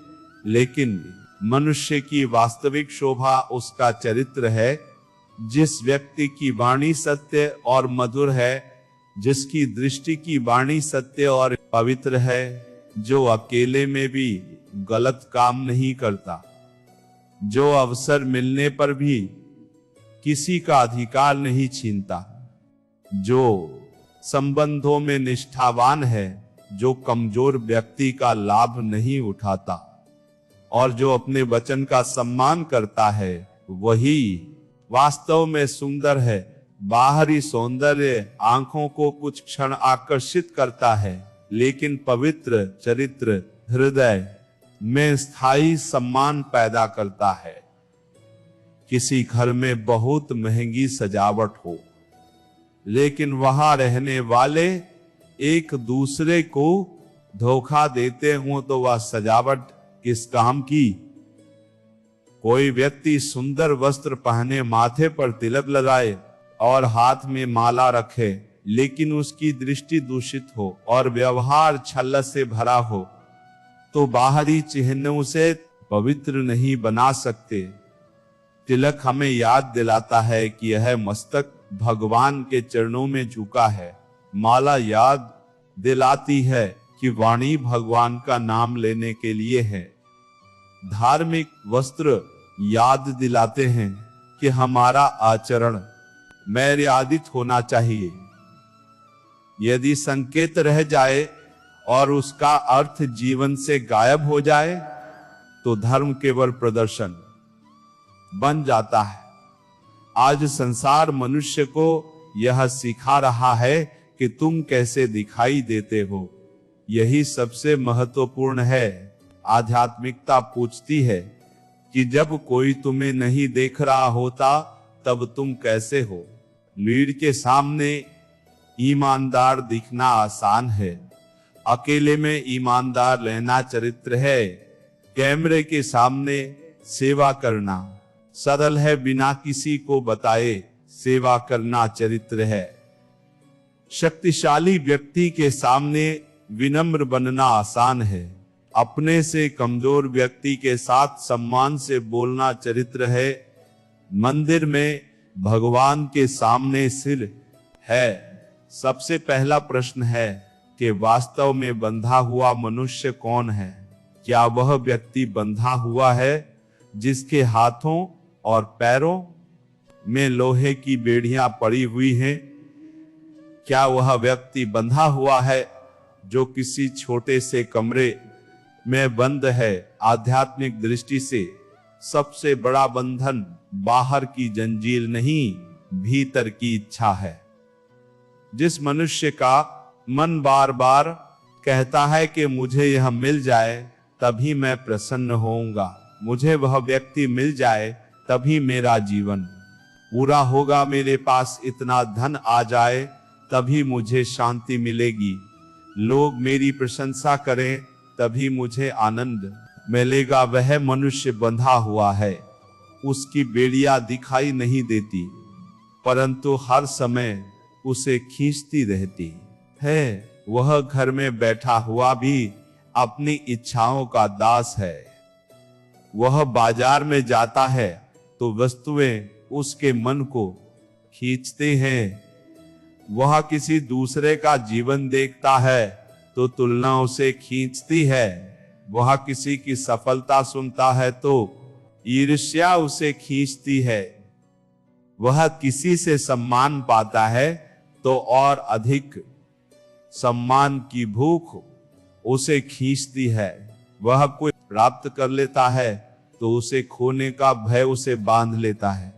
लेकिन मनुष्य की वास्तविक शोभा उसका चरित्र है। जिस व्यक्ति की वाणी सत्य और मधुर है, जिसकी दृष्टि की वाणी सत्य और पवित्र है, जो अकेले में भी गलत काम नहीं करता, जो अवसर मिलने पर भी किसी का अधिकार नहीं छीनता, जो संबंधों में निष्ठावान है, जो कमजोर व्यक्ति का लाभ नहीं उठाता और जो अपने वचन का सम्मान करता है, वही वास्तव में सुंदर है। बाहरी सौंदर्य आंखों को कुछ क्षण आकर्षित करता है, लेकिन पवित्र चरित्र हृदय में स्थायी सम्मान पैदा करता है। किसी घर में बहुत महंगी सजावट हो, लेकिन वहां रहने वाले एक दूसरे को धोखा देते हो तो वह सजावट किस काम की? कोई व्यक्ति सुंदर वस्त्र पहने, माथे पर तिलक लगाए और हाथ में माला रखे, लेकिन उसकी दृष्टि दूषित हो और व्यवहार छल से भरा हो, तो बाहरी चिन्हों से पवित्र नहीं बना सकते। तिलक हमें याद दिलाता है कि यह मस्तक भगवान के चरणों में झुका है। माला याद दिलाती है कि वाणी भगवान का नाम लेने के लिए है। धार्मिक वस्त्र याद दिलाते हैं कि हमारा आचरण मर्यादित होना चाहिए। यदि संकेत रह जाए और उसका अर्थ जीवन से गायब हो जाए तो धर्म केवल प्रदर्शन बन जाता है। आज संसार मनुष्य को यह सिखा रहा है कि तुम कैसे दिखाई देते हो, यही सबसे महत्वपूर्ण है। आध्यात्मिकता पूछती है कि जब कोई तुम्हें नहीं देख रहा होता तब तुम कैसे हो। भीड़ के सामने ईमानदार दिखना आसान है, अकेले में ईमानदार रहना चरित्र है। कैमरे के सामने सेवा करना सरल है, बिना किसी को बताए सेवा करना चरित्र है। शक्तिशाली व्यक्ति के सामने विनम्र बनना आसान है, अपने से कमजोर व्यक्ति के साथ सम्मान से बोलना चरित्र है। मंदिर में भगवान के सामने सिर है। सबसे पहला प्रश्न है कि वास्तव में बंधा हुआ मनुष्य कौन है? क्या वह व्यक्ति बंधा हुआ है जिसके हाथों और पैरों में लोहे की बेड़ियां पड़ी हुई हैं? क्या वह व्यक्ति बंधा हुआ है जो किसी छोटे से कमरे में बंद है? आध्यात्मिक दृष्टि से सबसे बड़ा बंधन बाहर की जंजीर नहीं, भीतर की इच्छा है। जिस मनुष्य का मन बार बार कहता है कि मुझे यह मिल जाए तभी मैं प्रसन्न होऊंगा, मुझे वह व्यक्ति मिल जाए तभी मेरा जीवन पूरा होगा, मेरे पास इतना धन आ जाए तभी मुझे शांति मिलेगी, लोग मेरी प्रशंसा करें तभी मुझे आनंद मिलेगा, वह मनुष्य बंधा हुआ है। उसकी बेड़ियां दिखाई नहीं देती परंतु हर समय उसे खींचती रहती है। वह घर में बैठा हुआ भी अपनी इच्छाओं का दास है। वह बाजार में जाता है तो वस्तुएं उसके मन को खींचते हैं। वह किसी दूसरे का जीवन देखता है तो तुलना उसे खींचती है। वह किसी की सफलता सुनता है तो ईर्ष्या उसे खींचती है। वह किसी से सम्मान पाता है तो और अधिक सम्मान की भूख उसे खींचती है। वह कोई प्राप्त कर लेता है तो उसे खोने का भय उसे बांध लेता है।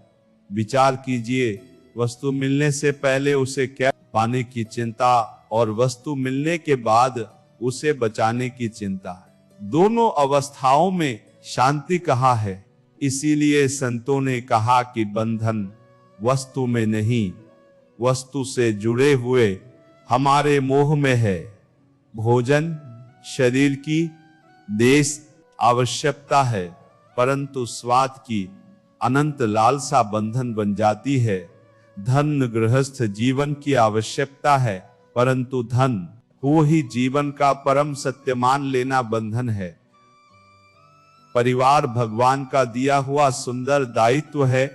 विचार कीजिए, वस्तु मिलने से पहले उसे क्या पाने की चिंता और वस्तु मिलने के बाद उसे बचाने की चिंता। दोनों अवस्थाओं में शांति कहाँ है? इसीलिए संतों ने कहा कि बंधन वस्तु में नहीं, वस्तु से जुड़े हुए हमारे मोह में है। भोजन शरीर की देश आवश्यकता है परंतु स्वाद की अनंत लालसा बंधन बन जाती है। धन गृहस्थ जीवन की आवश्यकता है परंतु धन को ही जीवन का परम सत्य मान लेना बंधन है। परिवार भगवान का दिया हुआ सुंदर दायित्व है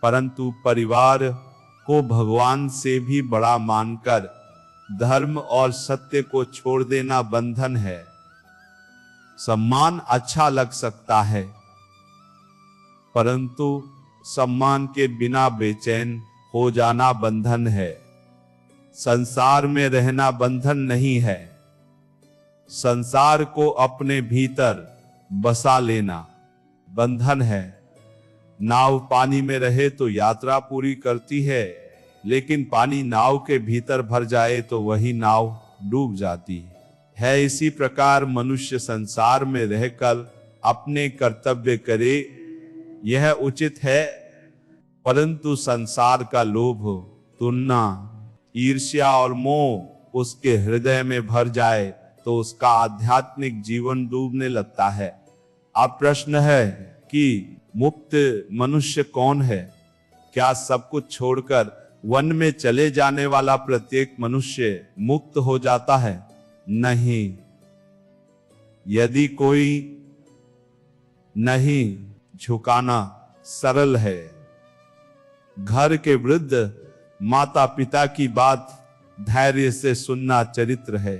परंतु परिवार को भगवान से भी बड़ा मानकर धर्म और सत्य को छोड़ देना बंधन है। सम्मान अच्छा लग सकता है परंतु सम्मान के बिना बेचैन हो जाना बंधन है। संसार में रहना बंधन नहीं है, संसार को अपने भीतर बसा लेना बंधन है। नाव पानी में रहे तो यात्रा पूरी करती है लेकिन पानी नाव के भीतर भर जाए तो वही नाव डूब जाती है। इसी प्रकार मनुष्य संसार में रहकर अपने कर्तव्य करे, यह उचित है परंतु संसार का लोभ, तुलना, ईर्ष्या और मोह उसके हृदय में भर जाए तो उसका आध्यात्मिक जीवन डूबने लगता है। अब प्रश्न है कि मुक्त मनुष्य कौन है? क्या सब कुछ छोड़कर वन में चले जाने वाला प्रत्येक मनुष्य मुक्त हो जाता है? नहीं। यदि कोई नहीं झुकाना सरल है। घर के वृद्ध माता पिता की बात धैर्य से सुनना चरित्र है।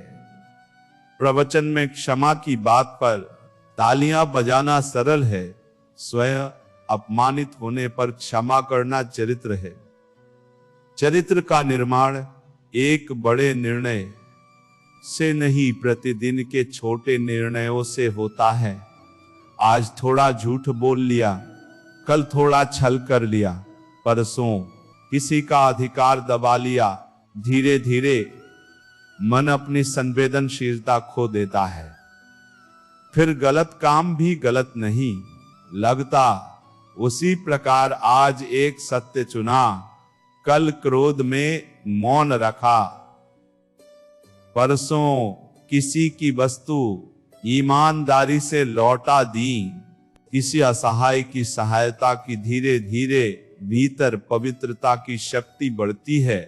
प्रवचन में क्षमा की बात पर तालियां बजाना सरल है, स्वयं अपमानित होने पर क्षमा करना चरित्र है। चरित्र का निर्माण एक बड़े निर्णय से नहीं, प्रतिदिन के छोटे निर्णयों से होता है। आज थोड़ा झूठ बोल लिया, कल थोड़ा छल कर लिया, परसों किसी का अधिकार दबा लिया। धीरे धीरे मन अपनी संवेदनशीलता खो देता है। फिर गलत काम भी गलत नहीं लगता। उसी प्रकार आज एक सत्य चुना, कल क्रोध में मौन रखा, परसों किसी की वस्तु ईमानदारी से लौटा दी। किसी असहाय की सहायता की धीरे धीरे भीतर पवित्रता की शक्ति बढ़ती है।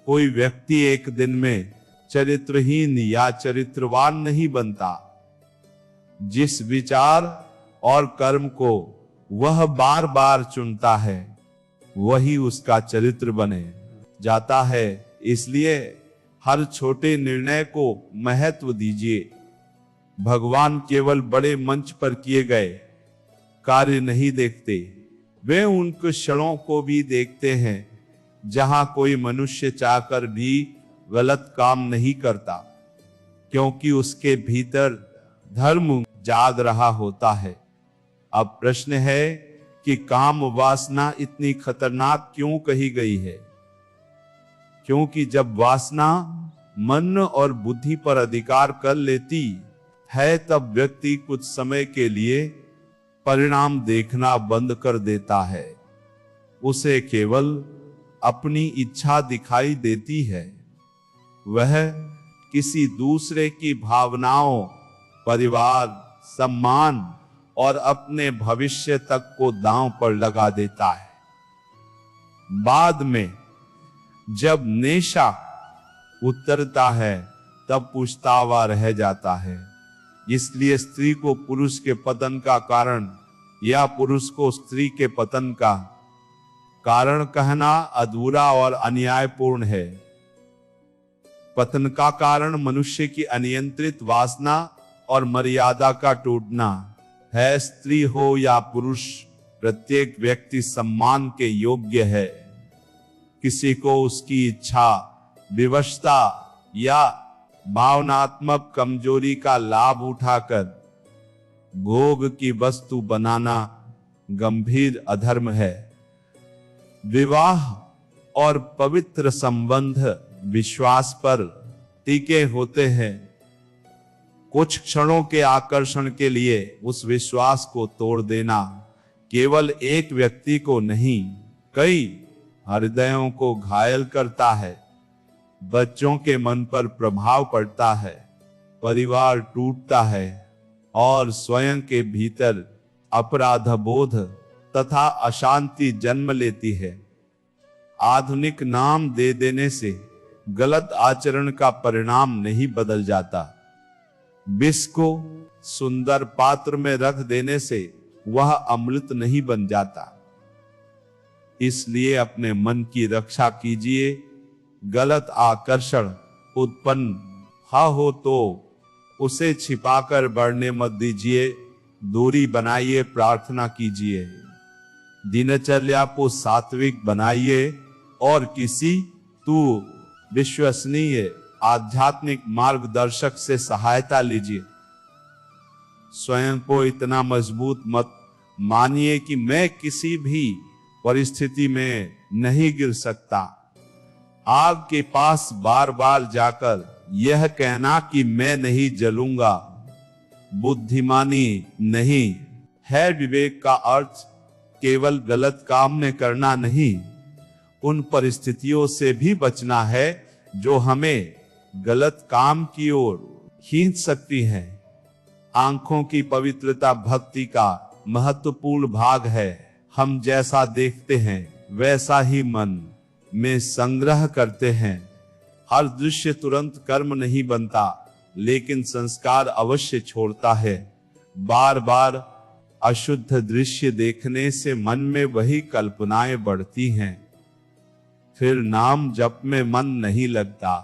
कोई व्यक्ति एक दिन में चरित्रहीन या चरित्रवान नहीं बनता। जिस विचार और कर्म को वह बार बार चुनता है, वही उसका चरित्र बने जाता है। इसलिए हर छोटे निर्णय को महत्व दीजिए। भगवान केवल बड़े मंच पर किए गए कार्य नहीं देखते, वे उन क्षणों को भी देखते हैं जहां कोई मनुष्य चाहकर भी गलत काम नहीं करता, क्योंकि उसके भीतर धर्म जाग रहा होता है। अब प्रश्न है कि काम वासना इतनी खतरनाक क्यों कही गई है? क्योंकि जब वासना मन और बुद्धि पर अधिकार कर लेती है, तब व्यक्ति कुछ समय के लिए परिणाम देखना बंद कर देता है। उसे केवल अपनी इच्छा दिखाई देती है। वह किसी दूसरे की भावनाओं, परिवार, सम्मान और अपने भविष्य तक को दांव पर लगा देता है। बाद में जब नेशा उतरता है, तब पछतावा रह जाता है। इसलिए स्त्री को पुरुष के पतन का कारण या पुरुष को स्त्री के पतन का कारण कहना अधूरा और अन्यायपूर्ण है। पतन का कारण मनुष्य की अनियंत्रित वासना और मर्यादा का टूटना है। स्त्री हो या पुरुष, प्रत्येक व्यक्ति सम्मान के योग्य है। किसी को उसकी इच्छा, विवशता या भावनात्मक कमजोरी का लाभ उठाकर भोग की वस्तु बनाना गंभीर अधर्म है। विवाह और पवित्र संबंध विश्वास पर टिके होते हैं। कुछ क्षणों के आकर्षण के लिए उस विश्वास को तोड़ देना केवल एक व्यक्ति को नहीं, कई हृदयों को घायल करता है। बच्चों के मन पर प्रभाव पड़ता है, परिवार टूटता है और स्वयं के भीतर अपराध बोध तथा अशांति जन्म लेती है। आधुनिक नाम दे देने से गलत आचरण का परिणाम नहीं बदल जाता। विष को सुंदर पात्र में रख देने से वह अमृत नहीं बन जाता। इसलिए अपने मन की रक्षा कीजिए। गलत आकर्षण उत्पन्न हो तो उसे छिपाकर बढ़ने मत दीजिए, दूरी बनाइए, प्रार्थना कीजिए। दिनचर्या को सात्विक बनाइए और किसी विश्वसनीय आध्यात्मिक मार्गदर्शक से सहायता लीजिए। स्वयं को इतना मजबूत मत मानिए कि मैं किसी भी परिस्थिति में नहीं गिर सकता। आग के पास बार बार जाकर यह कहना कि मैं नहीं जलूंगा, बुद्धिमानी नहीं है। विवेक का अर्थ केवल गलत काम में करना नहीं, उन परिस्थितियों से भी बचना है जो हमें गलत काम की ओर खींच सकती हैं। आंखों की पवित्रता भक्ति का महत्वपूर्ण भाग है। हम जैसा देखते हैं वैसा ही मन में संग्रह करते हैं। हर दृश्य तुरंत कर्म नहीं बनता, लेकिन संस्कार अवश्य छोड़ता है। बार बार अशुद्ध दृश्य देखने से मन में वही कल्पनाएं बढ़ती हैं। फिर नाम जप में मन नहीं लगता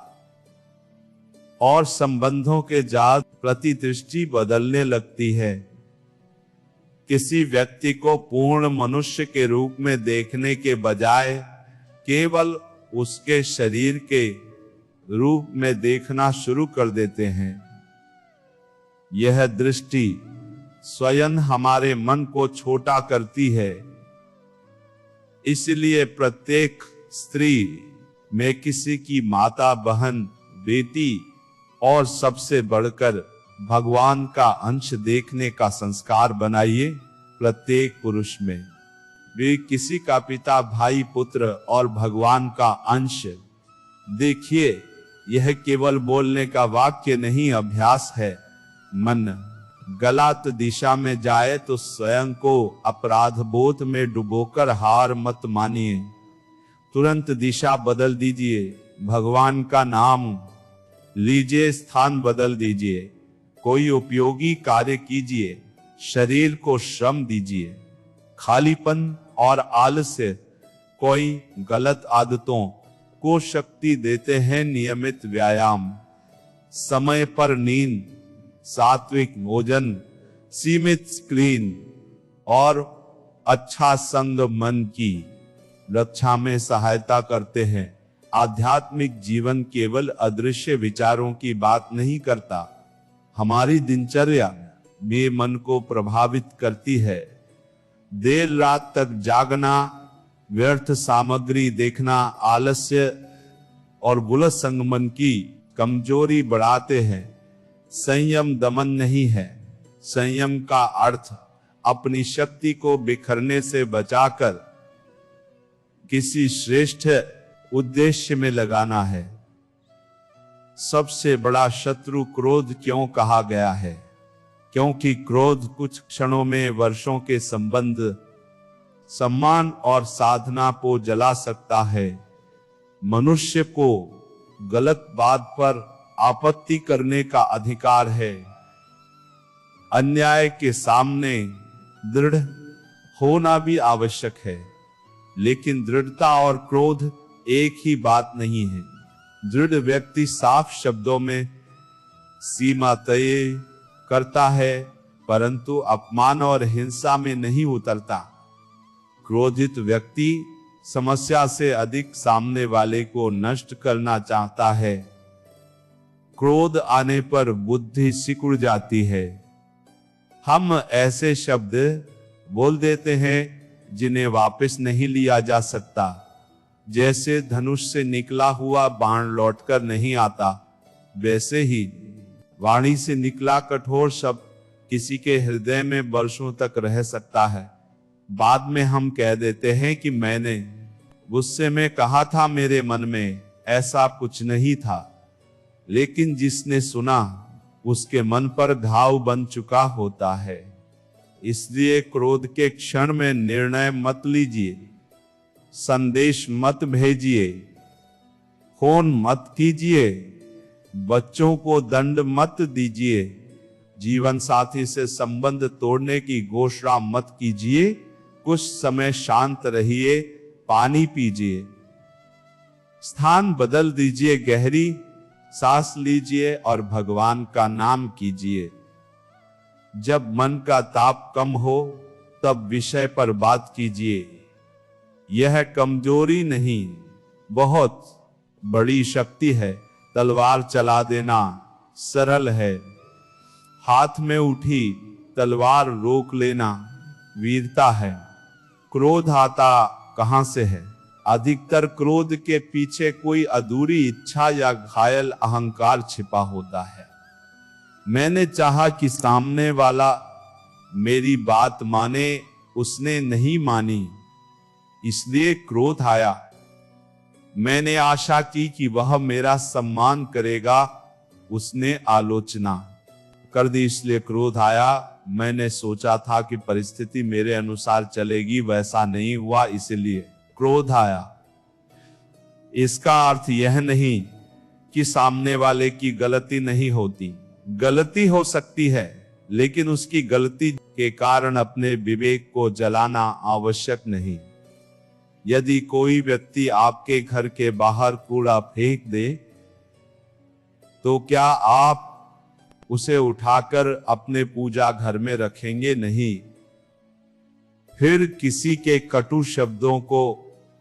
और संबंधों के जाल प्रति दृष्टि बदलने लगती है। किसी व्यक्ति को पूर्ण मनुष्य के रूप में देखने के बजाय केवल उसके शरीर के रूप में देखना शुरू कर देते हैं। यह दृष्टि स्वयं हमारे मन को छोटा करती है। इसलिए प्रत्येक स्त्री में किसी की माता, बहन, बेटी और सबसे बढ़कर भगवान का अंश देखने का संस्कार बनाइए। प्रत्येक पुरुष में भी किसी का पिता, भाई, पुत्र और भगवान का अंश देखिए। यह केवल बोलने का वाक्य नहीं, अभ्यास है। मन गलत दिशा में जाए तो स्वयं को अपराध बोध में डुबोकर हार मत मानिए, तुरंत दिशा बदल दीजिए। भगवान का नाम लीजिए, स्थान बदल दीजिए, कोई उपयोगी कार्य कीजिए, शरीर को श्रम दीजिए। खालीपन और आलस्य कोई गलत आदतों को शक्ति देते हैं। नियमित व्यायाम, समय पर नींद, सात्विक भोजन, सीमित स्क्रीन और अच्छा संग मन की रक्षा में सहायता करते हैं। आध्यात्मिक जीवन केवल अदृश्य विचारों की बात नहीं करता, हमारी दिनचर्या में मन को प्रभावित करती है। देर रात तक जागना, व्यर्थ सामग्री देखना, आलस्य और बुलंद संग मन की कमजोरी बढ़ाते हैं। संयम दमन नहीं है। संयम का अर्थ अपनी शक्ति को बिखरने से बचाकर किसी श्रेष्ठ उद्देश्य में लगाना है। सबसे बड़ा शत्रु क्रोध क्यों कहा गया है? क्योंकि क्रोध कुछ क्षणों में वर्षों के संबंध, सम्मान और साधना को जला सकता है। मनुष्य को गलत बात पर आपत्ति करने का अधिकार है। अन्याय के सामने दृढ़ होना भी आवश्यक है, लेकिन दृढ़ता और क्रोध एक ही बात नहीं है। दृढ़ व्यक्ति साफ शब्दों में सीमा तय करता है, परंतु अपमान और हिंसा में नहीं उतरता। क्रोधित व्यक्ति समस्या से अधिक सामने वाले को नष्ट करना चाहता है। क्रोध आने पर बुद्धि सिकुड़ जाती है। हम ऐसे शब्द बोल देते हैं जिन्हें वापस नहीं लिया जा सकता। जैसे धनुष से निकला हुआ बाण लौटकर नहीं आता, वैसे ही वाणी से निकला कठोर शब्द किसी के हृदय में वर्षों तक रह सकता है। बाद में हम कह देते हैं कि मैंने गुस्से में कहा था, मेरे मन में ऐसा कुछ नहीं था। लेकिन जिसने सुना उसके मन पर घाव बन चुका होता है। इसलिए क्रोध के क्षण में निर्णय मत लीजिए, संदेश मत भेजिए, फोन मत कीजिए, बच्चों को दंड मत दीजिए, जीवन साथी से संबंध तोड़ने की घोषणा मत कीजिए। कुछ समय शांत रहिए, पानी पीजिए, स्थान बदल दीजिए, गहरी सांस लीजिए और भगवान का नाम कीजिए। जब मन का ताप कम हो तब विषय पर बात कीजिए। यह कमजोरी नहीं, बहुत बड़ी शक्ति है। तलवार चला देना सरल है, हाथ में उठी तलवार रोक लेना वीरता है। क्रोध आता कहां से है? अधिकतर क्रोध के पीछे कोई अधूरी इच्छा या घायल अहंकार छिपा होता है। मैंने चाहा कि सामने वाला मेरी बात माने, उसने नहीं मानी, इसलिए क्रोध आया। मैंने आशा की कि वह मेरा सम्मान करेगा, उसने आलोचना कर दी, इसलिए क्रोध आया। मैंने सोचा था कि परिस्थिति मेरे अनुसार चलेगी, वैसा नहीं हुआ, इसलिए क्रोध आया। इसका अर्थ यह नहीं कि सामने वाले की गलती नहीं होती। गलती हो सकती है, लेकिन उसकी गलती के कारण अपने विवेक को जलाना आवश्यक नहीं। यदि कोई व्यक्ति आपके घर के बाहर कूड़ा फेंक दे तो क्या आप उसे उठाकर अपने पूजा घर में रखेंगे? नहीं। फिर किसी के कटु शब्दों को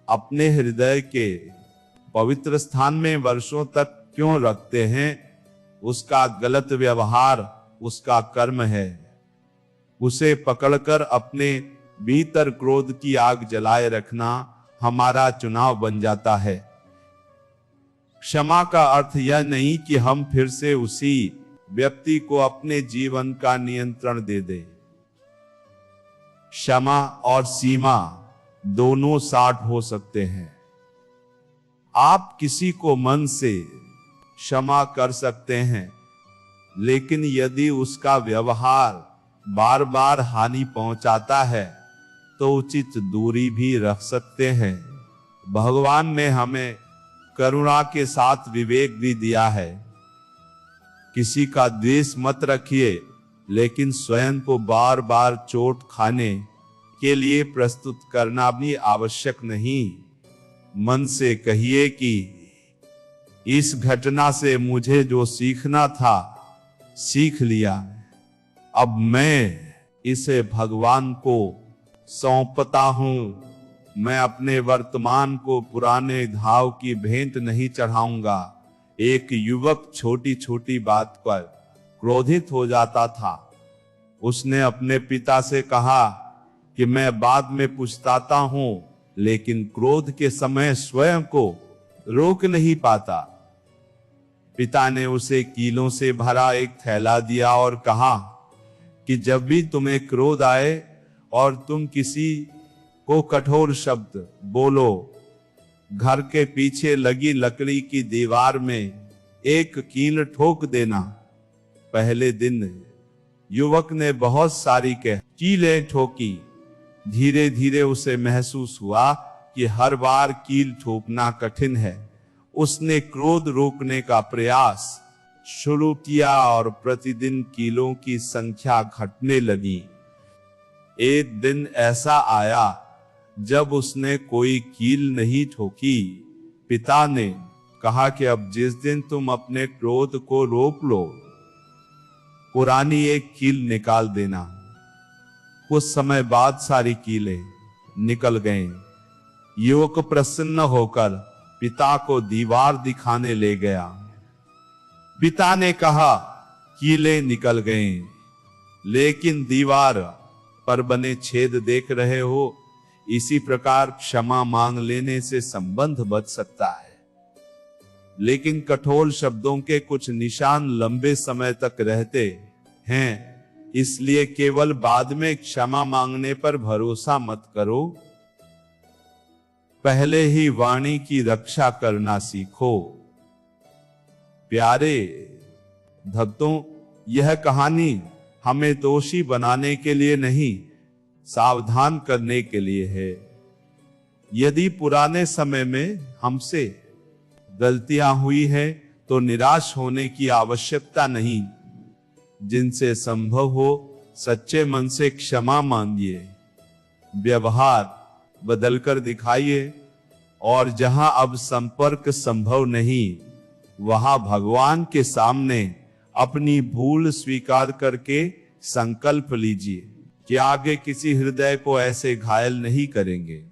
अपने हृदय के पवित्र स्थान में वर्षों तक क्यों रखते हैं? उसका गलत व्यवहार उसका कर्म है। उसे पकड़कर अपने भीतर क्रोध की आग जलाए रखना हमारा चुनाव बन जाता है। क्षमा का अर्थ यह नहीं कि हम फिर से उसी व्यक्ति को अपने जीवन का नियंत्रण दे दें। क्षमा और सीमा दोनों साथ हो सकते हैं। आप किसी को मन से क्षमा कर सकते हैं, लेकिन यदि उसका व्यवहार बार बार हानि पहुंचाता है तो उचित दूरी भी रख सकते हैं। भगवान ने हमें करुणा के साथ विवेक भी दिया है। किसी का द्वेष मत रखिए, लेकिन स्वयं को बार बार चोट खाने के लिए प्रस्तुत करना भी आवश्यक नहीं। मन से कहिए कि इस घटना से मुझे जो सीखना था सीख लिया, अब मैं इसे भगवान को सौंपता हूं। मैं अपने वर्तमान को पुराने घाव की भेंट नहीं चढ़ाऊंगा। एक युवक छोटी छोटी बात पर क्रोधित हो जाता था। उसने अपने पिता से कहा कि मैं बाद में पछताता हूं, लेकिन क्रोध के समय स्वयं को रोक नहीं पाता। पिता ने उसे कीलों से भरा एक थैला दिया और कहा कि जब भी तुम्हें क्रोध आए और तुम किसी को कठोर शब्द बोलो, घर के पीछे लगी लकड़ी की दीवार में एक कील ठोक देना। पहले दिन युवक ने बहुत सारी कीलें ठोकी। धीरे धीरे उसे महसूस हुआ कि हर बार कील ठोकना कठिन है। उसने क्रोध रोकने का प्रयास शुरू किया और प्रतिदिन कीलों की संख्या घटने लगी। एक दिन ऐसा आया जब उसने कोई कील नहीं ठोकी। पिता ने कहा कि अब जिस दिन तुम अपने क्रोध को रोक लो, पुरानी एक कील निकाल देना। कुछ समय बाद सारी कीलें निकल गईं। युवक प्रसन्न होकर पिता को दीवार दिखाने ले गया। पिता ने कहा, कीलें निकल गईं, लेकिन दीवार पर बने छेद देख रहे हो। इसी प्रकार क्षमा मांग लेने से संबंध बच सकता है, लेकिन कठोर शब्दों के कुछ निशान लंबे समय तक रहते हैं। इसलिए केवल बाद में क्षमा मांगने पर भरोसा मत करो। पहले ही वाणी की रक्षा करना सीखो। प्यारे भक्तों, यह कहानी हमें दोषी बनाने के लिए नहीं, सावधान करने के लिए है। यदि पुराने समय में हमसे गलतियां हुई है तो निराश होने की आवश्यकता नहीं। जिनसे संभव हो सच्चे मन से क्षमा मांगिए, व्यवहार बदलकर दिखाइए, और जहां अब संपर्क संभव नहीं, वहां भगवान के सामने अपनी भूल स्वीकार करके संकल्प लीजिए कि आगे किसी हृदय को ऐसे घायल नहीं करेंगे।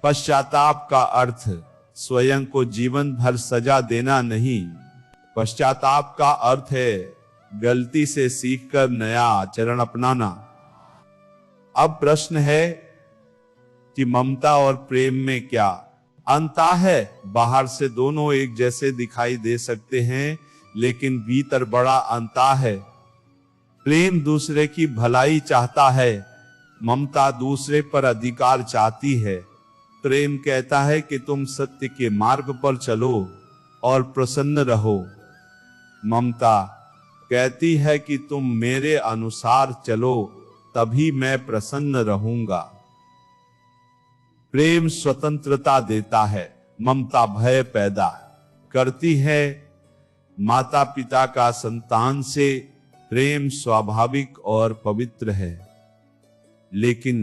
पश्चाताप का अर्थ स्वयं को जीवन भर सजा देना नहीं। पश्चाताप का अर्थ है गलती से सीखकर नया आचरण अपनाना। अब प्रश्न है कि ममता और प्रेम में क्या अंतर है? बाहर से दोनों एक जैसे दिखाई दे सकते हैं, लेकिन भीतर बड़ा अंतर है। प्रेम दूसरे की भलाई चाहता है, ममता दूसरे पर अधिकार चाहती है। प्रेम कहता है कि तुम सत्य के मार्ग पर चलो और प्रसन्न रहो। ममता कहती है कि तुम मेरे अनुसार चलो, तभी मैं प्रसन्न रहूंगा। प्रेम स्वतंत्रता देता है, ममता भय पैदा करती है। माता पिता का संतान से प्रेम स्वाभाविक और पवित्र है, लेकिन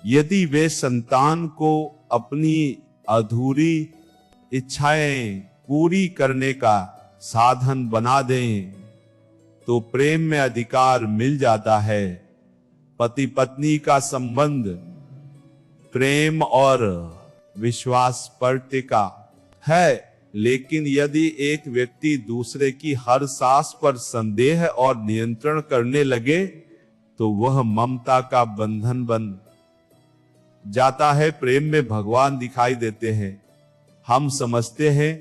यदि वे संतान को अपनी अधूरी इच्छाएं पूरी करने का साधन बना दें तो प्रेम में अधिकार मिल जाता है। पति पत्नी का संबंध प्रेम और विश्वास पर टिका है, लेकिन यदि एक व्यक्ति दूसरे की हर सांस पर संदेह और नियंत्रण करने लगे तो वह ममता का बंधन बन जाता है। प्रेम में भगवान दिखाई देते हैं। हम समझते हैं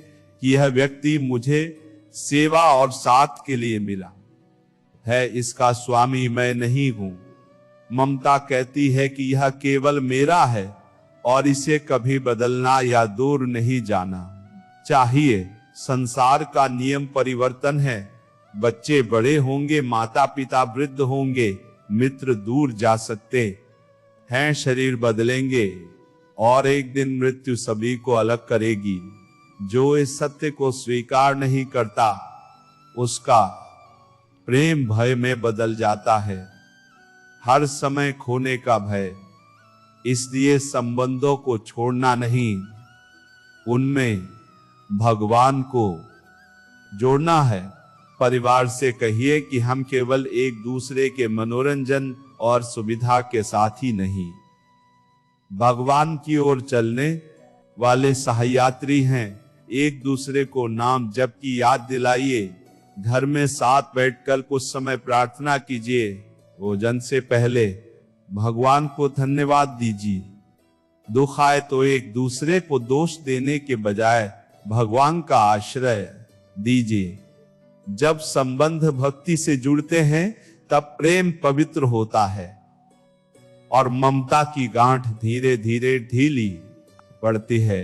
कि यह व्यक्ति मुझे सेवा और साथ के लिए मिला है, इसका स्वामी मैं नहीं हूं। ममता कहती है कि यह केवल मेरा है और इसे कभी बदलना या दूर नहीं जाना चाहिए। संसार का नियम परिवर्तन है। बच्चे बड़े होंगे, माता पिता वृद्ध होंगे, मित्र दूर जा सकते हैं, शरीर बदलेंगे और एक दिन मृत्यु सभी को अलग करेगी। जो इस सत्य को स्वीकार नहीं करता उसका प्रेम भय में बदल जाता है, हर समय खोने का भय। इसलिए संबंधों को छोड़ना नहीं, उनमें भगवान को जोड़ना है। परिवार से कहिए कि हम केवल एक दूसरे के मनोरंजन और सुविधा के साथी नहीं, भगवान की ओर चलने वाले सहयात्री हैं। एक दूसरे को नाम जप की याद दिलाइए। घर में साथ बैठकर कुछ समय प्रार्थना कीजिए। भोजन से पहले भगवान को धन्यवाद दीजिए। दुख आए तो एक दूसरे को दोष देने के बजाय भगवान का आश्रय दीजिए। जब संबंध भक्ति से जुड़ते हैं तब प्रेम पवित्र होता है और ममता की गांठ धीरे धीरे ढीली पड़ती है।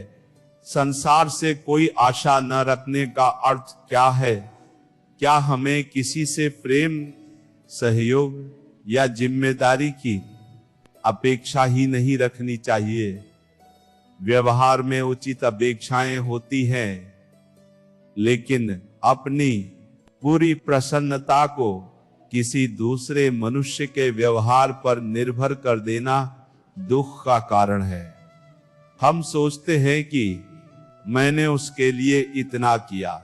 संसार से कोई आशा न रखने का अर्थ क्या है? क्या हमें किसी से प्रेम, सहयोग या जिम्मेदारी की अपेक्षा ही नहीं रखनी चाहिए? व्यवहार में उचित अपेक्षाएं होती हैं, लेकिन अपनी पूरी प्रसन्नता को किसी दूसरे मनुष्य के व्यवहार पर निर्भर कर देना दुख का कारण है। हम सोचते हैं कि मैंने उसके लिए इतना किया,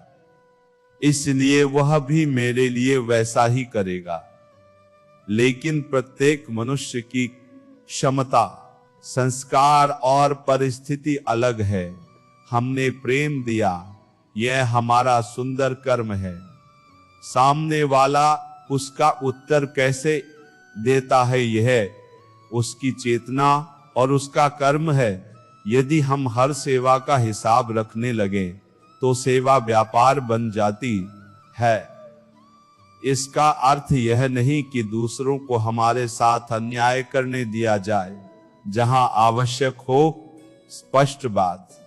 इसलिए वह भी मेरे लिए वैसा ही करेगा। लेकिन प्रत्येक मनुष्य की क्षमता, संस्कार और परिस्थिति अलग है। हमने प्रेम दिया, यह हमारा सुंदर कर्म है। सामने वाला उसका उत्तर कैसे देता है, यह उसकी चेतना और उसका कर्म है। यदि हम हर सेवा का हिसाब रखने लगे तो सेवा व्यापार बन जाती है। इसका अर्थ यह नहीं कि दूसरों को हमारे साथ अन्याय करने दिया जाए। जहां आवश्यक हो स्पष्ट बात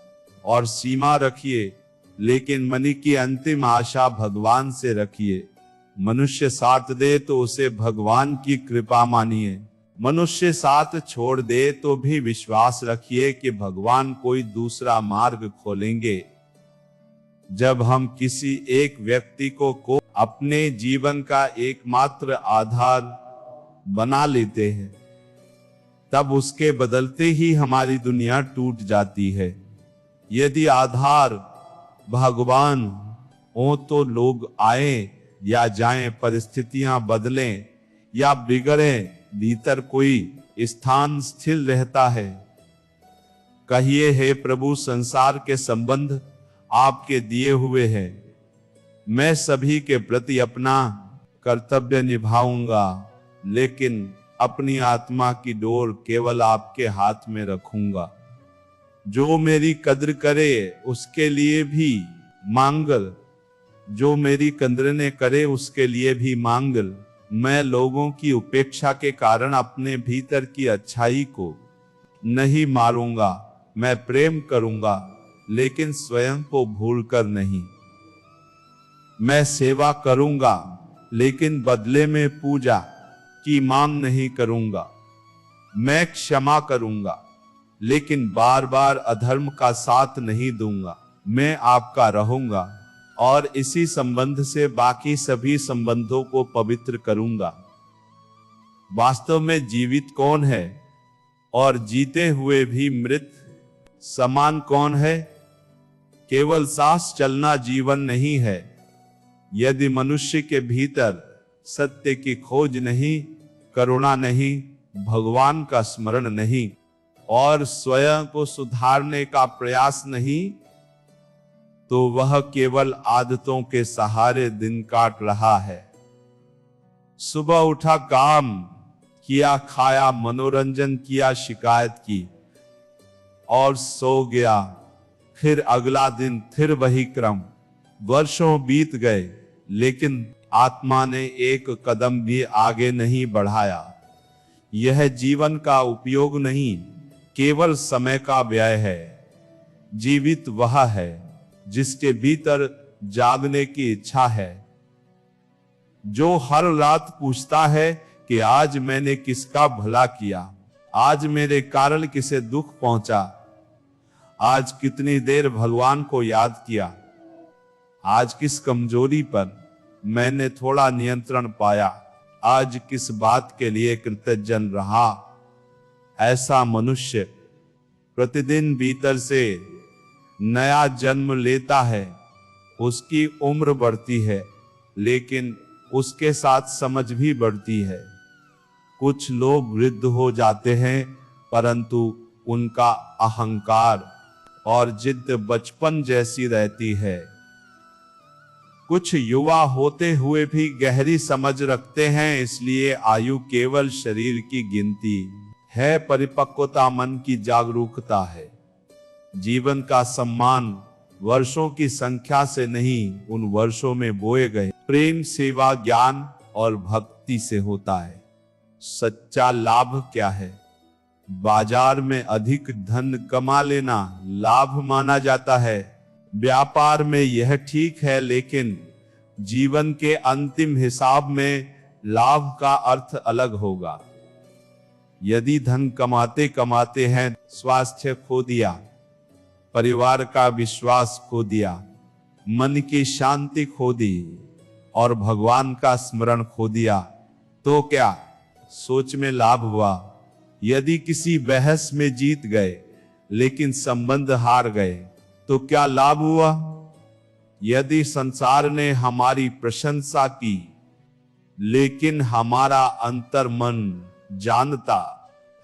और सीमा रखिए, लेकिन मन की अंतिम आशा भगवान से रखिए। मनुष्य साथ दे तो उसे भगवान की कृपा मानिए। मनुष्य साथ छोड़ दे तो भी विश्वास रखिए कि भगवान कोई दूसरा मार्ग खोलेंगे। जब हम किसी एक व्यक्ति को अपने जीवन का एकमात्र आधार बना लेते हैं, तब उसके बदलते ही हमारी दुनिया टूट जाती है। यदि आधार भगवान हो तो लोग आए या जाएं, परिस्थितियां बदलें या बिगड़ें, भीतर कोई स्थान स्थिर रहता है। कहिए, हे प्रभु, संसार के संबंध आपके दिए हुए हैं। मैं सभी के प्रति अपना कर्तव्य निभाऊंगा, लेकिन अपनी आत्मा की डोर केवल आपके हाथ में रखूंगा। जो मेरी कद्र करे उसके लिए भी मांगल, जो मेरी कद्र न करे उसके लिए भी मांगल। मैं लोगों की उपेक्षा के कारण अपने भीतर की अच्छाई को नहीं मारूंगा। मैं प्रेम करूंगा, लेकिन स्वयं को भूलकर नहीं। मैं सेवा करूंगा, लेकिन बदले में पूजा की मांग नहीं करूंगा। मैं क्षमा करूंगा, लेकिन बार बार अधर्म का साथ नहीं दूंगा। मैं आपका रहूंगा और इसी संबंध से बाकी सभी संबंधों को पवित्र करूंगा। वास्तव में जीवित कौन है और जीते हुए भी मृत समान कौन है? केवल सांस चलना जीवन नहीं है। यदि मनुष्य के भीतर सत्य की खोज नहीं, करुणा नहीं, भगवान का स्मरण नहीं और स्वयं को सुधारने का प्रयास नहीं, तो वह केवल आदतों के सहारे दिन काट रहा है। सुबह उठा, काम किया, खाया, मनोरंजन किया, शिकायत की और सो गया। फिर अगला दिन, फिर वही क्रम। वर्षों बीत गए लेकिन आत्मा ने एक कदम भी आगे नहीं बढ़ाया। यह जीवन का उपयोग नहीं, केवल समय का व्यय है। जीवित वह है जिसके भीतर जागने की इच्छा है, जो हर रात पूछता है कि आज मैंने किसका भला किया, आज मेरे कारण किसे दुख पहुंचा, आज कितनी देर भगवान को याद किया, आज किस कमजोरी पर मैंने थोड़ा नियंत्रण पाया, आज किस बात के लिए कृतज्ञ रहा। ऐसा मनुष्य प्रतिदिन भीतर से नया जन्म लेता है। उसकी उम्र बढ़ती है लेकिन उसके साथ समझ भी बढ़ती है। कुछ लोग वृद्ध हो जाते हैं परंतु उनका अहंकार और जिद बचपन जैसी रहती है। कुछ युवा होते हुए भी गहरी समझ रखते हैं, इसलिए आयु केवल शरीर की गिनती है, परिपक्वता मन की जागरूकता है। जीवन का सम्मान वर्षों की संख्या से नहीं, उन वर्षों में बोए गए प्रेम, सेवा, ज्ञान और भक्ति से होता है। सच्चा लाभ क्या है? बाजार में अधिक धन कमा लेना लाभ माना जाता है। व्यापार में यह ठीक है, लेकिन जीवन के अंतिम हिसाब में लाभ का अर्थ अलग होगा। यदि धन कमाते कमाते हैं स्वास्थ्य खो दिया, परिवार का विश्वास खो दिया, मन की शांति खो दी और भगवान का स्मरण खो दिया, तो क्या सोच में लाभ हुआ? यदि किसी बहस में जीत गए लेकिन संबंध हार गए, तो क्या लाभ हुआ? यदि संसार ने हमारी प्रशंसा की लेकिन हमारा अंतर मन जानता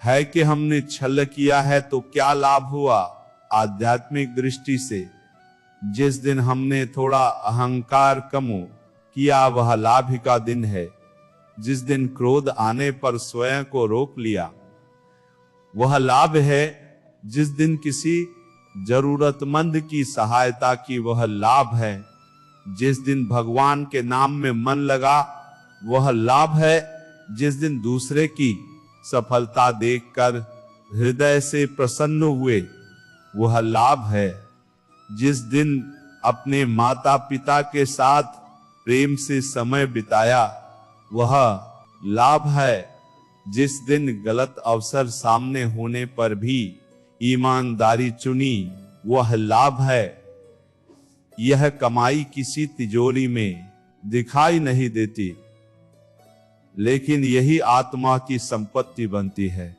है कि हमने छल किया है, तो क्या लाभ हुआ? आध्यात्मिक दृष्टि से जिस दिन हमने थोड़ा अहंकार कम किया वह लाभ का दिन है। जिस दिन क्रोध आने पर स्वयं को रोक लिया वह लाभ है। जिस दिन किसी जरूरतमंद की सहायता की वह लाभ है। जिस दिन भगवान के नाम में मन लगा वह लाभ है। जिस दिन दूसरे की सफलता देखकर हृदय से प्रसन्न हुए वह लाभ है। जिस दिन अपने माता पिता के साथ प्रेम से समय बिताया वह लाभ है। जिस दिन गलत अवसर सामने होने पर भी ईमानदारी चुनी वह लाभ है। यह कमाई किसी तिजोरी में दिखाई नहीं देती, लेकिन यही आत्मा की संपत्ति बनती है।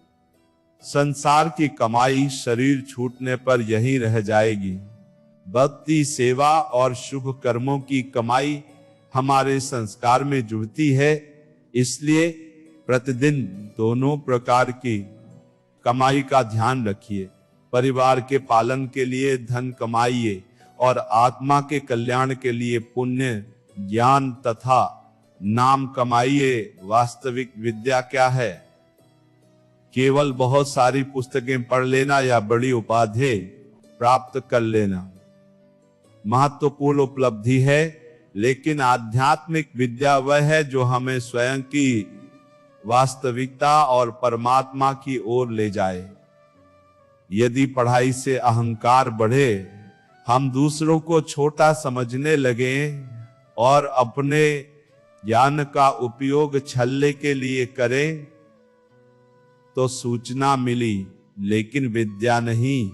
संसार की कमाई शरीर छूटने पर यहीं रह जाएगी। भक्ति, सेवा और शुभ कर्मों की कमाई हमारे संस्कार में जुड़ती है। इसलिए प्रतिदिन दोनों प्रकार की कमाई का ध्यान रखिए। परिवार के पालन के लिए धन कमाइए और आत्मा के कल्याण के लिए पुण्य, ज्ञान तथा नाम कमाइए। वास्तविक विद्या क्या है? केवल बहुत सारी पुस्तकें पढ़ लेना या बड़ी उपाधि प्राप्त कर लेना महत्वपूर्ण उपलब्धि है, लेकिन आध्यात्मिक विद्या वह है जो हमें स्वयं की वास्तविकता और परमात्मा की ओर ले जाए। यदि पढ़ाई से अहंकार बढ़े, हम दूसरों को छोटा समझने लगे और अपने ज्ञान का उपयोग छलने के लिए करें, तो सूचना मिली लेकिन विद्या नहीं।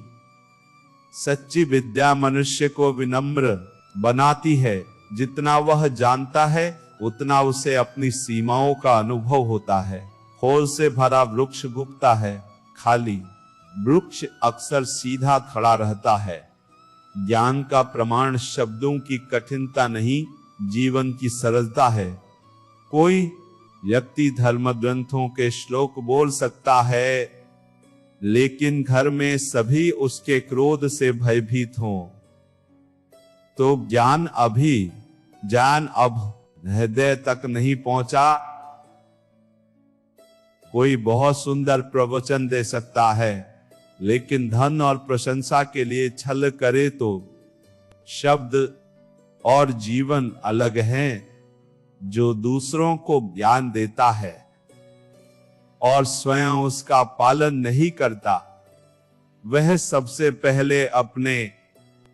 सच्ची विद्या मनुष्य को विनम्र बनाती है। जितना वह जानता है उतना उसे अपनी सीमाओं का अनुभव होता है। फूल से भरा वृक्ष उगता है, खाली। वृक्ष अक्सर सीधा खड़ा रहता है। ज्ञान का प्रमाण शब्दों की कठिनता नहीं, जीवन की सरलता है। कोई व्यक्ति धर्म ग्रंथों के श्लोक बोल सकता है, लेकिन घर में सभी उसके क्रोध से भयभीत हों, तो ज्ञान अब हृदय तक नहीं पहुंचा। कोई बहुत सुंदर प्रवचन दे सकता है, लेकिन धन और प्रशंसा के लिए छल करे तो शब्द और जीवन अलग हैं। जो दूसरों को ज्ञान देता है और स्वयं उसका पालन नहीं करता, वह सबसे पहले अपने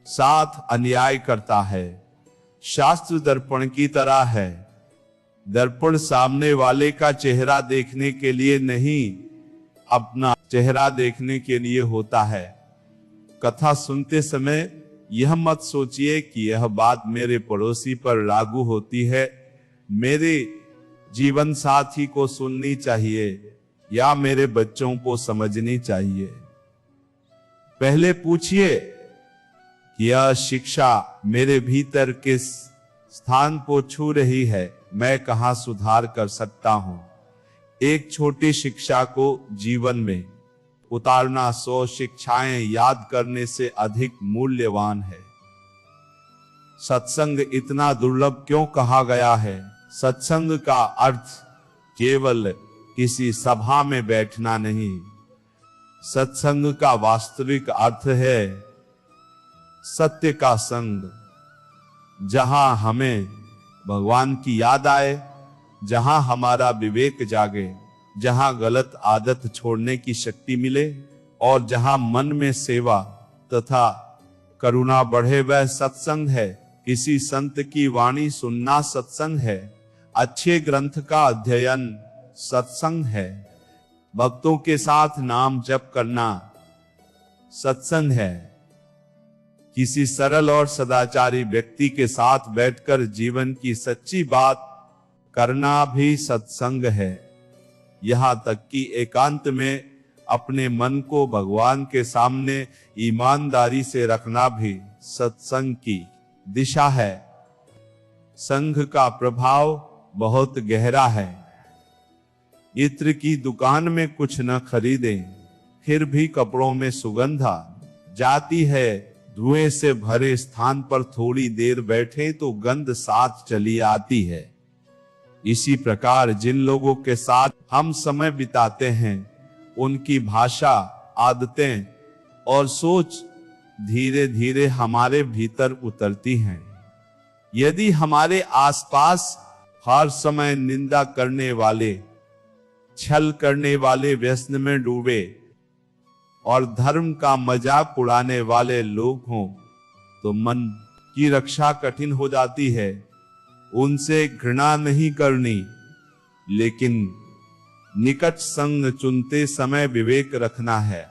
साथ अन्याय करता है। शास्त्र दर्पण की तरह है। दर्पण सामने वाले का चेहरा देखने के लिए नहीं, अपना चेहरा देखने के लिए होता है। कथा सुनते समय यह मत सोचिए कि यह बात मेरे पड़ोसी पर लागू होती है, मेरे जीवन साथी को सुननी चाहिए या मेरे बच्चों को समझनी चाहिए। पहले पूछिए कि यह शिक्षा मेरे भीतर किस स्थान को छू रही है, मैं कहां सुधार कर सकता हूं। एक छोटी शिक्षा को जीवन में उतारना 100 शिक्षाएं याद करने से अधिक मूल्यवान है। सत्संग इतना दुर्लभ क्यों कहा गया है? सत्संग का अर्थ केवल किसी सभा में बैठना नहीं। सत्संग का वास्तविक अर्थ है सत्य का संग, जहां हमें भगवान की याद आए, जहां हमारा विवेक जागे, जहां गलत आदत छोड़ने की शक्ति मिले और जहां मन में सेवा तथा करुणा बढ़े, वह सत्संग है। किसी संत की वाणी सुनना सत्संग है। अच्छे ग्रंथ का अध्ययन सत्संग है। भक्तों के साथ नाम जप करना सत्संग है। किसी सरल और सदाचारी व्यक्ति के साथ बैठकर जीवन की सच्ची बात करना भी सत्संग है। यहाँ तक कि एकांत में अपने मन को भगवान के सामने ईमानदारी से रखना भी सत्संग की दिशा है। संघ का प्रभाव बहुत गहरा है। इत्र की दुकान में कुछ न खरीदें, फिर भी कपड़ों में सुगंधा जाती है। धुएं से भरे स्थान पर थोड़ी देर बैठे तो गंध साथ चली आती है। इसी प्रकार जिन लोगों के साथ हम समय बिताते हैं, उनकी भाषा, आदतें और सोच धीरे धीरे हमारे भीतर उतरती हैं। यदि हमारे आसपास हर समय निंदा करने वाले, छल करने वाले व्यसन में डूबे और धर्म का मजाक उड़ाने वाले लोग हों, तो मन की रक्षा कठिन हो जाती है। उनसे घृणा नहीं करनी, लेकिन निकट संग चुनते समय विवेक रखना है।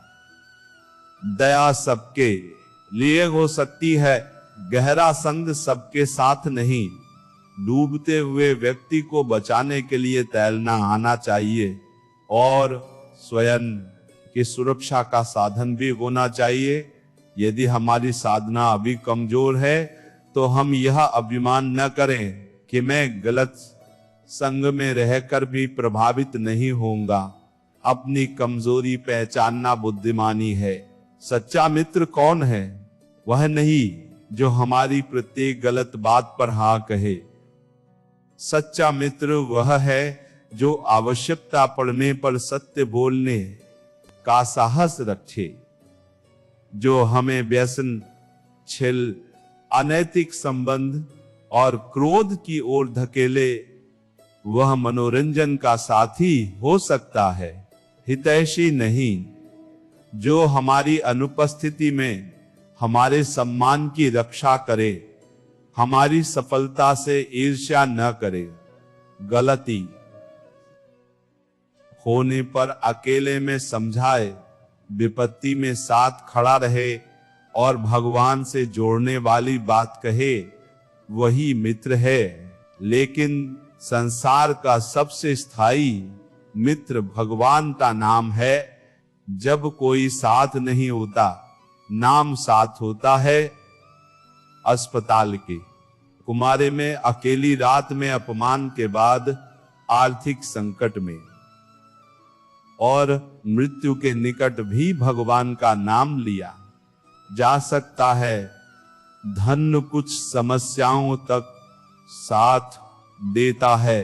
दया सबके लिए हो सकती है, गहरा संग सबके साथ नहीं। डूबते हुए व्यक्ति को बचाने के लिए तैरना आना चाहिए और स्वयं की सुरक्षा का साधन भी होना चाहिए। यदि हमारी साधना अभी कमजोर है, तो हम यह अभिमान न करें कि मैं गलत संग में रहकर भी प्रभावित नहीं होऊंगा। अपनी कमजोरी पहचानना बुद्धिमानी है। सच्चा मित्र कौन है? वह नहीं जो हमारी प्रत्येक गलत बात पर हाँ कहे। सच्चा मित्र वह है जो आवश्यकता पड़ने पर सत्य बोलने का साहस रखे। जो हमें व्यसन, छल, अनैतिक संबंध और क्रोध की ओर धकेले, वह मनोरंजन का साथी हो सकता है, हितैषी नहीं। जो हमारी अनुपस्थिति में हमारे सम्मान की रक्षा करे, हमारी सफलता से ईर्ष्या न करे। गलती होने पर अकेले में समझाए, विपत्ति में साथ खड़ा रहे और भगवान से जोड़ने वाली बात कहे, वही मित्र है। लेकिन संसार का सबसे स्थायी मित्र भगवान का नाम है, जब कोई साथ नहीं होता, नाम साथ होता है। अस्पताल के कुमारे में अकेली रात में अपमान के बाद आर्थिक संकट में और मृत्यु के निकट भी भगवान का नाम लिया जा सकता है। धन कुछ समस्याओं तक साथ देता है।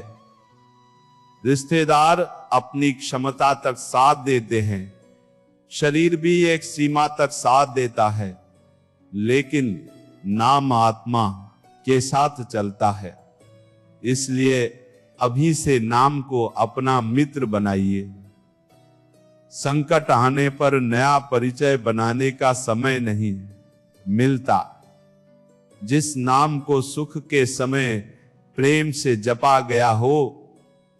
रिश्तेदार अपनी क्षमता तक साथ देते हैं। शरीर भी एक सीमा तक साथ देता है, लेकिन नाम आत्मा के साथ चलता है। इसलिए अभी से नाम को अपना मित्र बनाइए। संकट आने पर नया परिचय बनाने का समय नहीं मिलता। जिस नाम को सुख के समय प्रेम से जपा गया हो,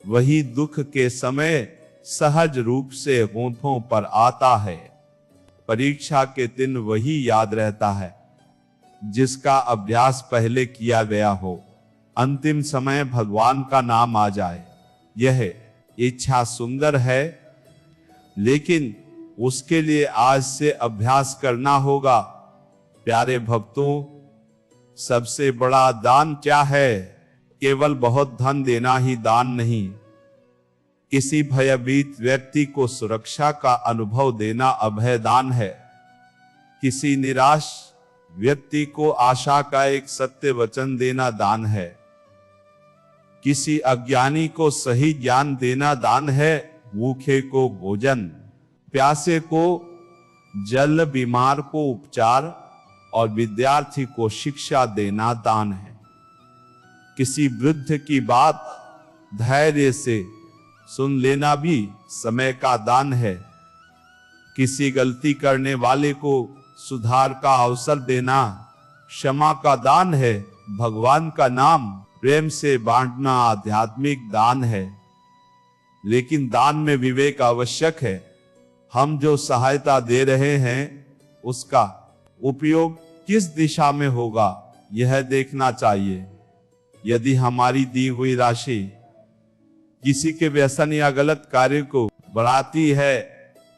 वही दुख के समय सहज रूप से होठों पर आता है। परीक्षा के दिन वही याद रहता है जिसका अभ्यास पहले किया गया हो। अंतिम समय भगवान का नाम आ जाए, यह इच्छा सुंदर है, लेकिन उसके लिए आज से अभ्यास करना होगा। प्यारे भक्तों, सबसे बड़ा दान क्या है? केवल बहुत धन देना ही दान नहीं। किसी भयभीत व्यक्ति को सुरक्षा का अनुभव देना अभय दान है। किसी निराश व्यक्ति को आशा का एक सत्य वचन देना दान है। किसी अज्ञानी को सही ज्ञान देना दान है। भूखे को भोजन, प्यासे को जल, बीमार को उपचार और विद्यार्थी को शिक्षा देना दान है। किसी वृद्ध की बात धैर्य से सुन लेना भी समय का दान है। किसी गलती करने वाले को सुधार का अवसर देना क्षमा का दान है। भगवान का नाम प्रेम से बांटना आध्यात्मिक दान है। लेकिन दान में विवेक आवश्यक है। हम जो सहायता दे रहे हैं उसका उपयोग किस दिशा में होगा, यह देखना चाहिए। यदि हमारी दी हुई राशि किसी के व्यसन या गलत कार्य को बढ़ाती है,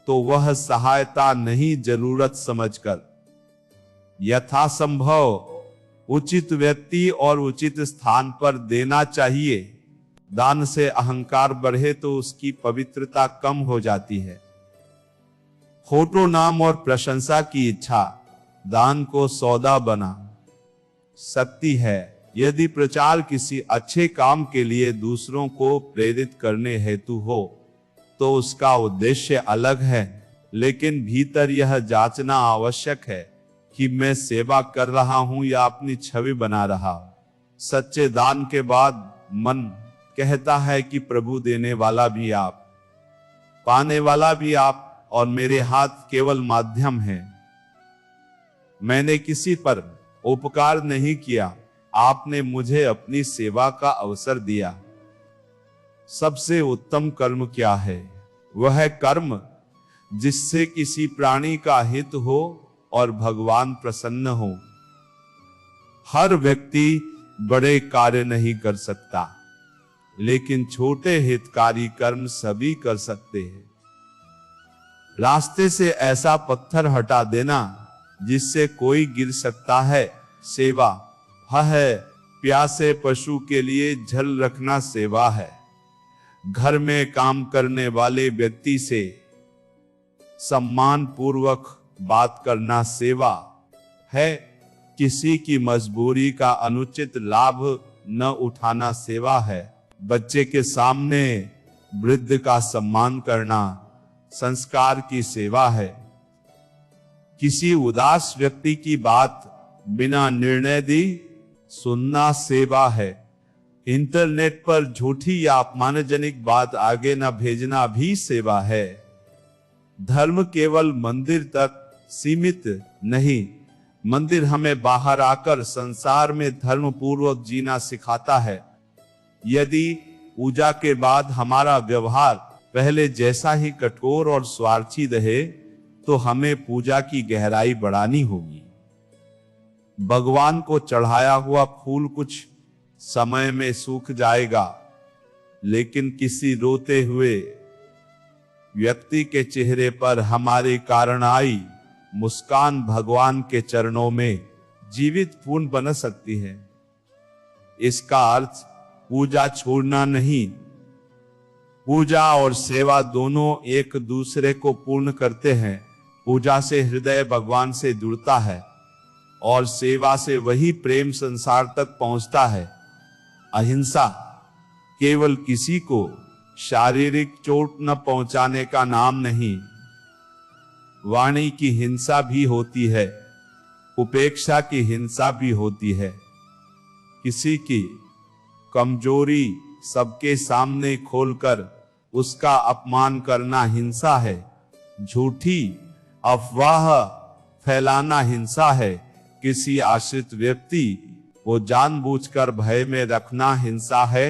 तो वह सहायता नहीं, जरूरत समझकर यथासंभव उचित व्यक्ति और उचित स्थान पर देना चाहिए। दान से अहंकार बढ़े तो उसकी पवित्रता कम हो जाती है। फोटो, नाम और प्रशंसा की इच्छा दान को सौदा बना सकती है। यदि प्रचार किसी अच्छे काम के लिए दूसरों को प्रेरित करने हेतु हो, तो उसका उद्देश्य अलग है, लेकिन भीतर यह जांचना आवश्यक है कि मैं सेवा कर रहा हूं या अपनी छवि बना रहा हूं। सच्चे दान के बाद मन कहता है कि प्रभु देने वाला भी आप, पाने वाला भी आप, और मेरे हाथ केवल माध्यम हैं। मैंने किसी पर उपकार नहीं किया, आपने मुझे अपनी सेवा का अवसर दिया। सबसे उत्तम कर्म क्या है? वह कर्म जिससे किसी प्राणी का हित हो और भगवान प्रसन्न हो। हर व्यक्ति बड़े कार्य नहीं कर सकता, लेकिन छोटे हितकारी कर्म सभी कर सकते हैं। रास्ते से ऐसा पत्थर हटा देना जिससे कोई गिर सकता है, सेवा है। प्यासे पशु के लिए जल रखना सेवा है। घर में काम करने वाले व्यक्ति से सम्मान पूर्वक बात करना सेवा है। किसी की मजबूरी का अनुचित लाभ न उठाना सेवा है। बच्चे के सामने वृद्ध का सम्मान करना संस्कार की सेवा है। किसी उदास व्यक्ति की बात बिना निर्णय दी सुनना सेवा है। इंटरनेट पर झूठी या अपमानजनक बात आगे न भेजना भी सेवा है। धर्म केवल मंदिर तक सीमित नहीं, मंदिर हमें बाहर आकर संसार में धर्म पूर्वक जीना सिखाता है। यदि पूजा के बाद हमारा व्यवहार पहले जैसा ही कठोर और स्वार्थी रहे, तो हमें पूजा की गहराई बढ़ानी होगी। भगवान को चढ़ाया हुआ फूल कुछ समय में सूख जाएगा, लेकिन किसी रोते हुए व्यक्ति के चेहरे पर हमारे कारण आई मुस्कान भगवान के चरणों में जीवित पूर्ण बन सकती है। इसका अर्थ पूजा छोड़ना नहीं। पूजा और सेवा दोनों एक दूसरे को पूर्ण करते हैं। पूजा से हृदय भगवान से जुड़ता है और सेवा से वही प्रेम संसार तक पहुंचता है। अहिंसा केवल किसी को शारीरिक चोट न पहुंचाने का नाम नहीं, वाणी की हिंसा भी होती है, उपेक्षा की हिंसा भी होती है। किसी की कमजोरी सबके सामने खोलकर उसका अपमान करना हिंसा है। झूठी अफवाह फैलाना हिंसा है। किसी आश्रित व्यक्ति को जानबूझकर भय में रखना हिंसा है।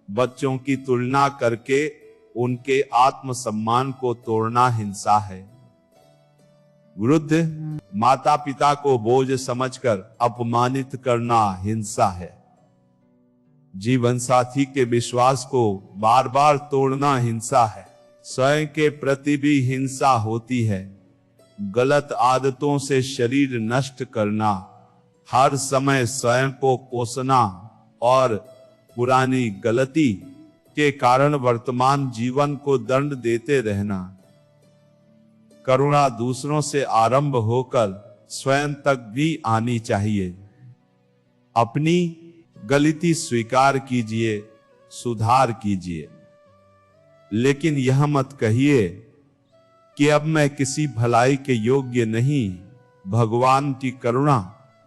बच्चों की तुलना करके उनके आत्मसम्मान को तोड़ना हिंसा है। वृद्ध माता पिता को बोझ समझकर अपमानित करना हिंसा है। जीवन साथी के विश्वास को बार बार तोड़ना हिंसा है। स्वयं के प्रति भी हिंसा होती है। गलत आदतों से शरीर नष्ट करना, हर समय स्वयं को कोसना और पुरानी गलती के कारण वर्तमान जीवन को दंड देते रहना। करुणा दूसरों से आरंभ होकर स्वयं तक भी आनी चाहिए। अपनी गलती स्वीकार कीजिए, सुधार कीजिए, लेकिन यह मत कहिए कि अब मैं किसी भलाई के योग्य नहीं। भगवान की करुणा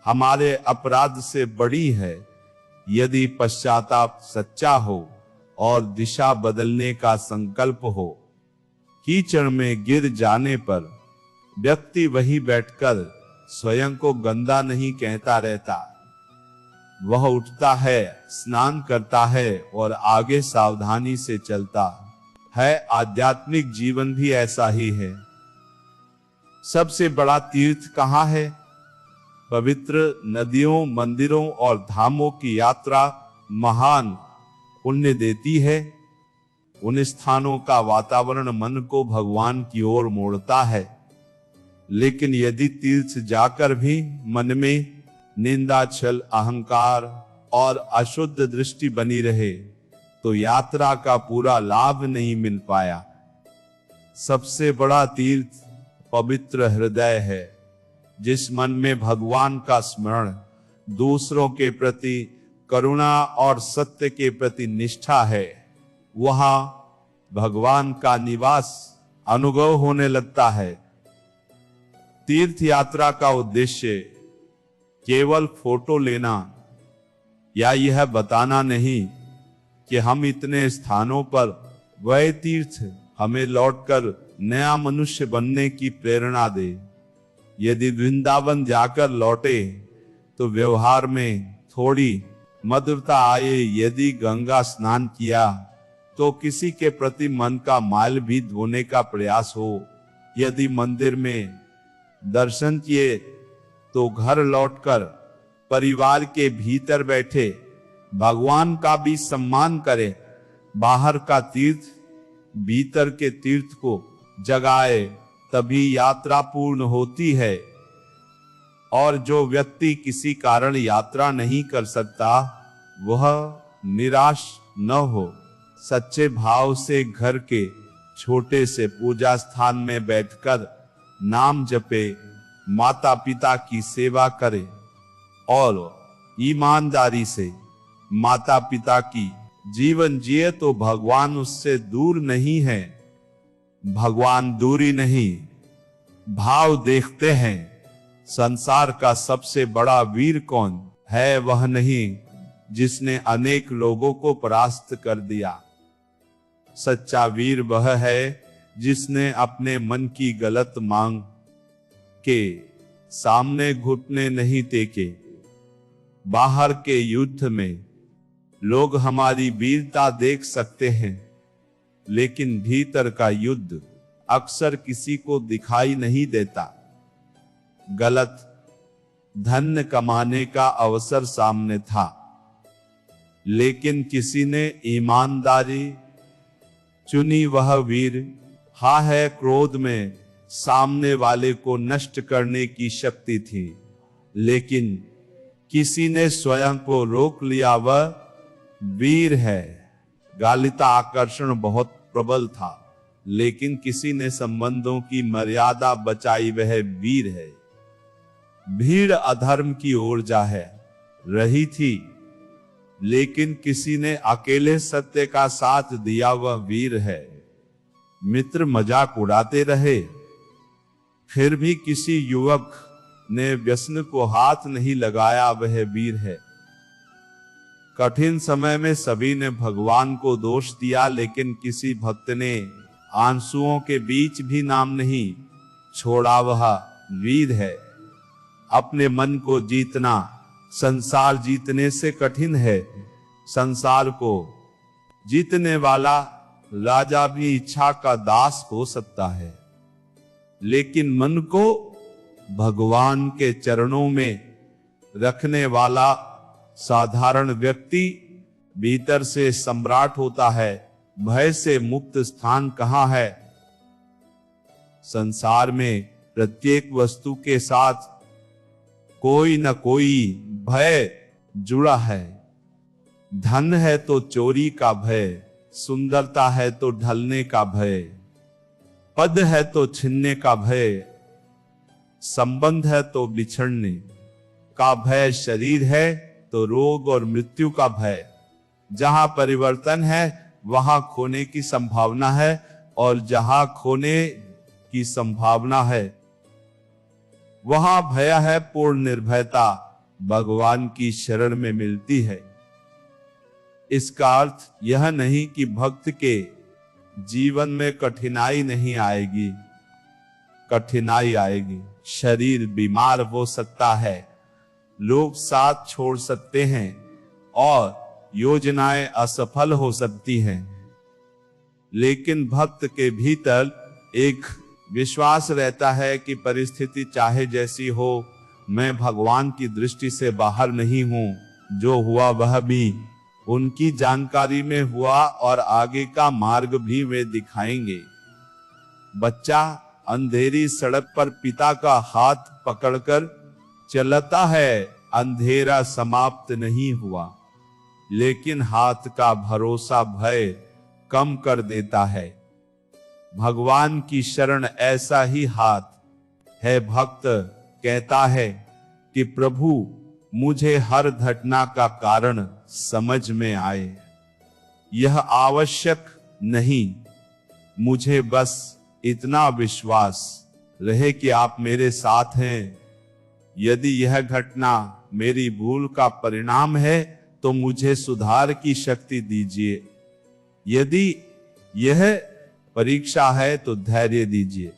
हमारे अपराध से बड़ी है। यदि पश्चाताप सच्चा हो और दिशा बदलने का संकल्प हो, कीचड़ में गिर जाने पर व्यक्ति वहीं बैठकर स्वयं को गंदा नहीं कहता रहता। वह उठता है, स्नान करता है और आगे सावधानी से चलता है। आध्यात्मिक जीवन भी ऐसा ही है। सबसे बड़ा तीर्थ कहाँ है? पवित्र नदियों, मंदिरों और धामों की यात्रा महान पुण्य देती है। उन स्थानों का वातावरण मन को भगवान की ओर मोड़ता है। लेकिन यदि तीर्थ जाकर भी मन में निंदा, छल, अहंकार और अशुद्ध दृष्टि बनी रहे तो यात्रा का पूरा लाभ नहीं मिल पाया। सबसे बड़ा तीर्थ पवित्र हृदय है। जिस मन में भगवान का स्मरण, दूसरों के प्रति करुणा और सत्य के प्रति निष्ठा है, वहां भगवान का निवास अनुभव होने लगता है। तीर्थ यात्रा का उद्देश्य केवल फोटो लेना या यह बताना नहीं कि हम इतने स्थानों पर गए। तीर्थ हमें लौटकर नया मनुष्य बनने की प्रेरणा दे। यदि वृंदावन जाकर लौटे तो व्यवहार में थोड़ी मधुरता आए। यदि गंगा स्नान किया तो किसी के प्रति मन का माल भी धोने का प्रयास हो। यदि मंदिर में दर्शन किए तो घर लौटकर परिवार के भीतर बैठे भगवान का भी सम्मान करें। बाहर का तीर्थ भीतर के तीर्थ को जगाए, तभी यात्रा पूर्ण होती है। और जो व्यक्ति किसी कारण यात्रा नहीं कर सकता, वह निराश न हो। सच्चे भाव से घर के छोटे से पूजा स्थान में बैठकर नाम जपे, माता पिता की सेवा करे और ईमानदारी से माता पिता की जीवन जिए तो भगवान उससे दूर नहीं है। भगवान दूरी नहीं, भाव देखते हैं। संसार का सबसे बड़ा वीर कौन है? वह नहीं जिसने अनेक लोगों को परास्त कर दिया। सच्चा वीर वह है जिसने अपने मन की गलत मांग के सामने घुटने नहीं टेके। बाहर के युद्ध में लोग हमारी वीरता देख सकते हैं, लेकिन भीतर का युद्ध अक्सर किसी को दिखाई नहीं देता। गलत धन कमाने का अवसर सामने था, लेकिन किसी ने ईमानदारी चुनी। वह वीर हाँ है, क्रोध में सामने वाले को नष्ट करने की शक्ति थी, लेकिन किसी ने स्वयं को रोक लिया, वह वीर है। गालिता आकर्षण बहुत प्रबल था, लेकिन किसी ने संबंधों की मर्यादा बचाई, वह वीर है। भीड़ अधर्म की ओर जा रही थी, लेकिन किसी ने अकेले सत्य का साथ दिया, वह वीर है। मित्र मजाक उड़ाते रहे, फिर भी किसी युवक ने व्यसन को हाथ नहीं लगाया, वह वीर है। कठिन समय में सभी ने भगवान को दोष दिया, लेकिन किसी भक्त ने आंसुओं के बीच भी नाम नहीं छोड़ा, वह वीर है। अपने मन को जीतना संसार जीतने से कठिन है। संसार को जीतने वाला राजा भी इच्छा का दास हो सकता है, लेकिन मन को भगवान के चरणों में रखने वाला साधारण व्यक्ति भीतर से सम्राट होता है। भय से मुक्त स्थान कहाँ है? संसार में प्रत्येक वस्तु के साथ कोई न कोई भय जुड़ा है। धन है तो चोरी का भय, सुंदरता है तो ढलने का भय, पद है तो छिनने का भय, संबंध है तो बिछड़ने का भय, शरीर है तो रोग और मृत्यु का भय। जहां परिवर्तन है वहां खोने की संभावना है, और जहां खोने की संभावना है वहां भय है। पूर्ण निर्भयता भगवान की शरण में मिलती है। इसका अर्थ यह नहीं कि भक्त के जीवन में कठिनाई नहीं आएगी, कठिनाई आएगी। शरीर बीमार हो सकता है, लोग साथ छोड़ सकते हैं और योजनाएं असफल हो सकती हैं, लेकिन भक्त के भीतर एक विश्वास रहता है कि परिस्थिति चाहे जैसी हो, मैं भगवान की दृष्टि से बाहर नहीं हूं। जो हुआ वह भी उनकी जानकारी में हुआ और आगे का मार्ग भी वे दिखाएंगे। बच्चा अंधेरी सड़क पर पिता का हाथ पकड़कर चलता है। अंधेरा समाप्त नहीं हुआ, लेकिन हाथ का भरोसा भय कम कर देता है। भगवान की शरण ऐसा ही हाथ है। भक्त कहता है कि प्रभु मुझे हर घटना का कारण समझ में आए, यह आवश्यक नहीं, मुझे बस इतना विश्वास रहे कि आप मेरे साथ हैं। यदि यह घटना मेरी भूल का परिणाम है तो मुझे सुधार की शक्ति दीजिए। यदि यह परीक्षा है तो धैर्य दीजिए।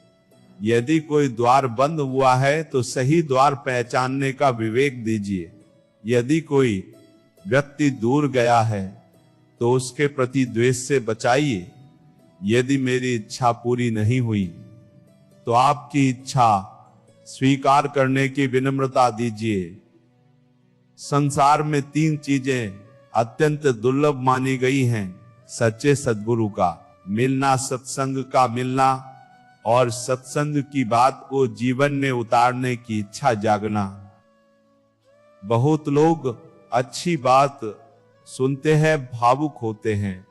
यदि कोई द्वार बंद हुआ है तो सही द्वार पहचानने का विवेक दीजिए। यदि कोई व्यक्ति दूर गया है तो उसके प्रति द्वेष से बचाइए। यदि मेरी इच्छा पूरी नहीं हुई तो आपकी इच्छा स्वीकार करने की विनम्रता दीजिए। संसार में 3 चीजें अत्यंत दुर्लभ मानी गई हैं: सच्चे सद्गुरु का मिलना, सत्संग का मिलना और सत्संग की बात को जीवन में उतारने की इच्छा जागना। बहुत लोग अच्छी बात सुनते हैं, भावुक होते हैं,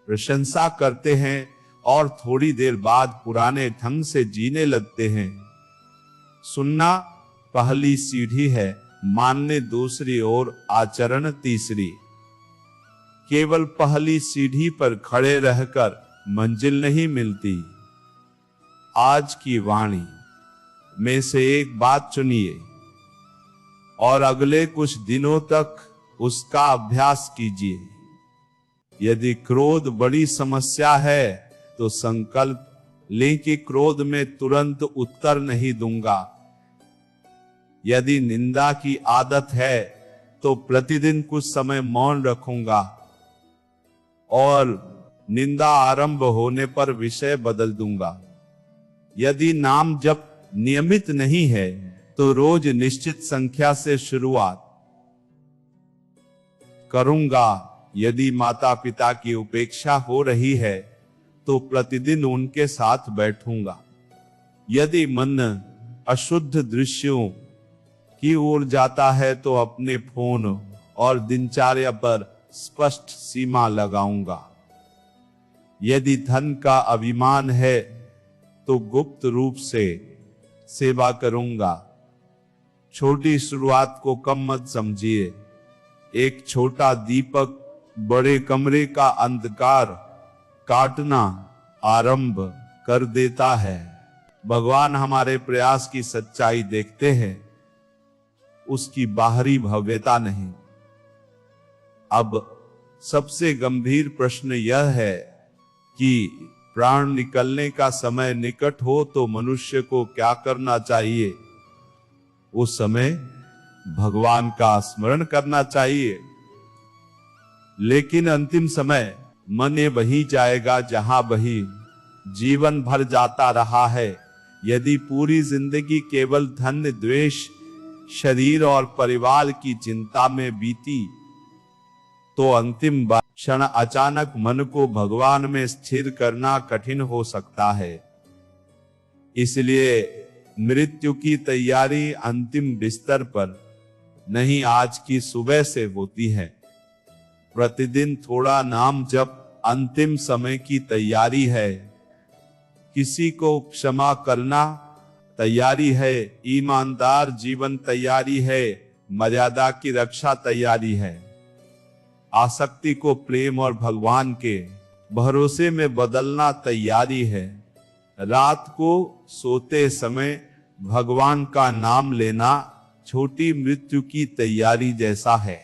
प्रशंसा करते हैं और थोड़ी देर बाद पुराने ढंग से जीने लगते हैं। सुनना पहली सीढ़ी है, मानने दूसरी और आचरण तीसरी। केवल पहली सीढ़ी पर खड़े रहकर मंजिल नहीं मिलती। आज की वाणी में से एक बात चुनिए और अगले कुछ दिनों तक उसका अभ्यास कीजिए। यदि क्रोध बड़ी समस्या है तो संकल्प लें कि क्रोध में तुरंत उत्तर नहीं दूंगा। यदि निंदा की आदत है तो प्रतिदिन कुछ समय मौन रखूंगा और निंदा आरंभ होने पर विषय बदल दूंगा। यदि नाम जप नियमित नहीं है तो रोज निश्चित संख्या से शुरुआत करूंगा। यदि माता पिता की उपेक्षा हो रही है तो प्रतिदिन उनके साथ बैठूंगा। यदि मन अशुद्ध दृश्यों की ओर जाता है तो अपने फोन और दिनचर्या पर स्पष्ट सीमा लगाऊंगा। यदि धन का अभिमान है तो गुप्त रूप से सेवा करूंगा। छोटी शुरुआत को कम मत समझिए। एक छोटा दीपक बड़े कमरे का अंधकार काटना आरंभ कर देता है। भगवान हमारे प्रयास की सच्चाई देखते हैं, उसकी बाहरी भव्यता नहीं। अब सबसे गंभीर प्रश्न यह है कि प्राण निकलने का समय निकट हो तो मनुष्य को क्या करना चाहिए? उस समय भगवान का स्मरण करना चाहिए। लेकिन अंतिम समय मन ये वही जाएगा जहां वही जीवन भर जाता रहा है। यदि पूरी जिंदगी केवल धन, द्वेष, शरीर और परिवार की चिंता में बीती तो अंतिम क्षण अचानक मन को भगवान में स्थिर करना कठिन हो सकता है। इसलिए मृत्यु की तैयारी अंतिम बिस्तर पर नहीं, आज की सुबह से होती है। प्रतिदिन थोड़ा नाम जप अंतिम समय की तैयारी है। किसी को क्षमा करना तैयारी है। ईमानदार जीवन तैयारी है। मर्यादा की रक्षा तैयारी है। आसक्ति को प्रेम और भगवान के भरोसे में बदलना तैयारी है। रात को सोते समय भगवान का नाम लेना छोटी मृत्यु की तैयारी जैसा है,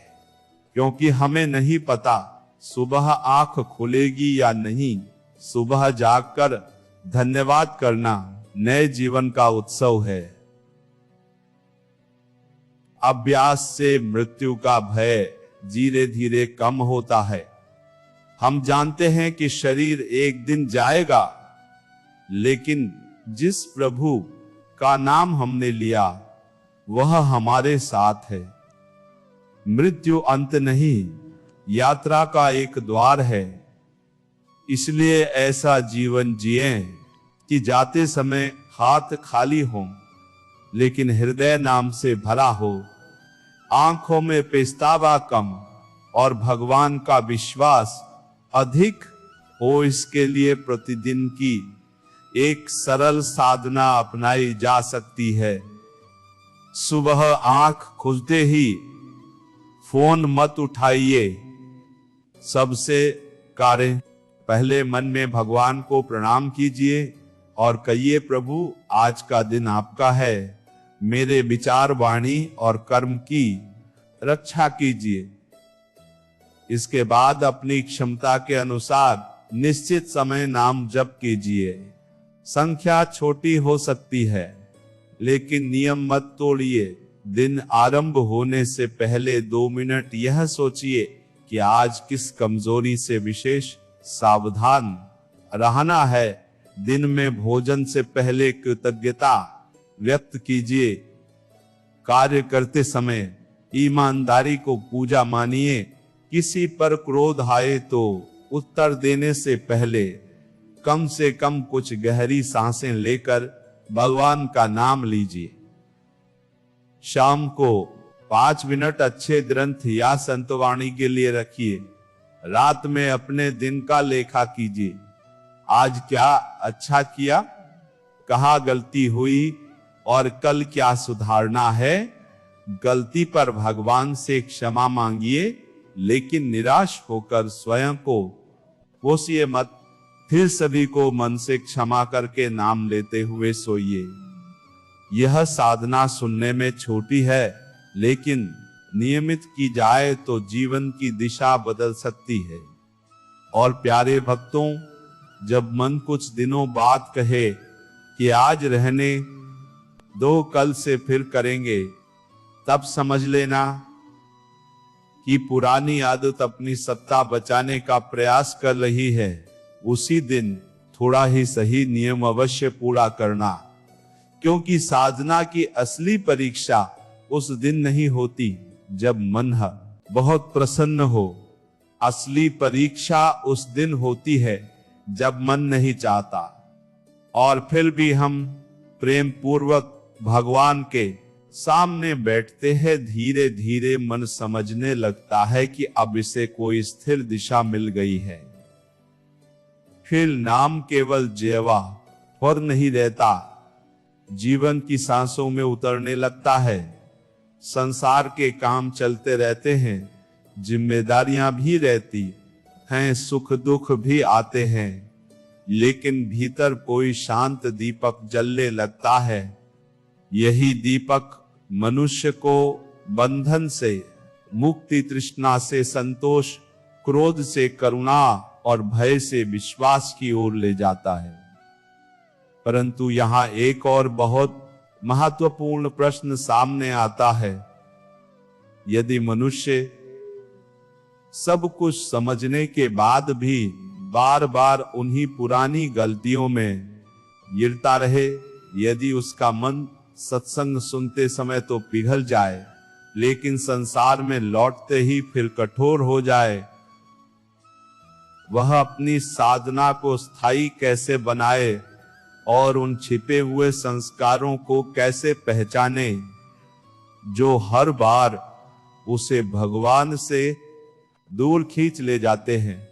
क्योंकि हमें नहीं पता सुबह आंख खुलेगी या नहीं। सुबह जागकर धन्यवाद करना नए जीवन का उत्सव है। अभ्यास से मृत्यु का भय धीरे धीरे कम होता है। हम जानते हैं कि शरीर एक दिन जाएगा, लेकिन जिस प्रभु का नाम हमने लिया वह हमारे साथ है। मृत्यु अंत नहीं, यात्रा का एक द्वार है। इसलिए ऐसा जीवन जिएं कि जाते समय हाथ खाली हो, लेकिन हृदय नाम से भरा हो। आंखों में पछतावा कम और भगवान का विश्वास अधिक हो। इसके लिए प्रतिदिन की एक सरल साधना अपनाई जा सकती है। सुबह आंख खुलते ही फोन मत उठाइए। सबसे करें, पहले मन में भगवान को प्रणाम कीजिए और कहिए, प्रभु आज का दिन आपका है। मेरे विचार, वाणी और कर्म की रक्षा कीजिए। इसके बाद अपनी क्षमता के अनुसार निश्चित समय नाम जप कीजिए। संख्या छोटी हो सकती है, लेकिन नियम मत तोड़िए। दिन आरंभ होने से पहले 2 मिनट यह सोचिए कि आज किस कमजोरी से विशेष सावधान रहना है। दिन में भोजन से पहले कृतज्ञता व्यक्त कीजिए। कार्य करते समय ईमानदारी को पूजा मानिए। किसी पर क्रोध आए तो उत्तर देने से पहले कम से कम कुछ गहरी सांसें लेकर भगवान का नाम लीजिए। शाम को 5 मिनट अच्छे ग्रंथ या संतवाणी के लिए रखिए। रात में अपने दिन का लेखा कीजिए। आज क्या अच्छा किया, कहाँ गलती हुई और कल क्या सुधारना है। गलती पर भगवान से क्षमा मांगिए, लेकिन निराश होकर स्वयं को कोसिए मत। फिर सभी को मन से क्षमा करके नाम लेते हुए सोइए। यह साधना सुनने में छोटी है, लेकिन नियमित की जाए तो जीवन की दिशा बदल सकती है। और प्यारे भक्तों, जब मन कुछ दिनों बाद कहे कि आज रहने दो, कल से फिर करेंगे, तब समझ लेना कि पुरानी आदत अपनी सत्ता बचाने का प्रयास कर रही है। उसी दिन थोड़ा ही सही नियम अवश्य पूरा करना, क्योंकि साधना की असली परीक्षा उस दिन नहीं होती जब मन बहुत प्रसन्न हो। असली परीक्षा उस दिन होती है जब मन नहीं चाहता और फिर भी हम प्रेम पूर्वक भगवान के सामने बैठते हैं, धीरे धीरे मन समझने लगता है कि अब इसे कोई स्थिर दिशा मिल गई है। फिर नाम केवल जेवा पर नहीं रहता, जीवन की सांसों में उतरने लगता है। संसार के काम चलते रहते हैं, जिम्मेदारियां भी रहती हैं, सुख दुख भी आते हैं, लेकिन भीतर कोई शांत दीपक जलने लगता है। यही दीपक मनुष्य को बंधन से मुक्ति, तृष्णा से संतोष, क्रोध से करुणा और भय से विश्वास की ओर ले जाता है। परंतु यहाँ एक और बहुत महत्वपूर्ण प्रश्न सामने आता है। यदि मनुष्य सब कुछ समझने के बाद भी बार बार उन्हीं पुरानी गलतियों में गिरता रहे, यदि उसका मन सत्संग सुनते समय तो पिघल जाए, लेकिन संसार में लौटते ही फिर कठोर हो जाए, वह अपनी साधना को स्थायी कैसे बनाए और उन छिपे हुए संस्कारों को कैसे पहचाने जो हर बार उसे भगवान से दूर खींच ले जाते हैं।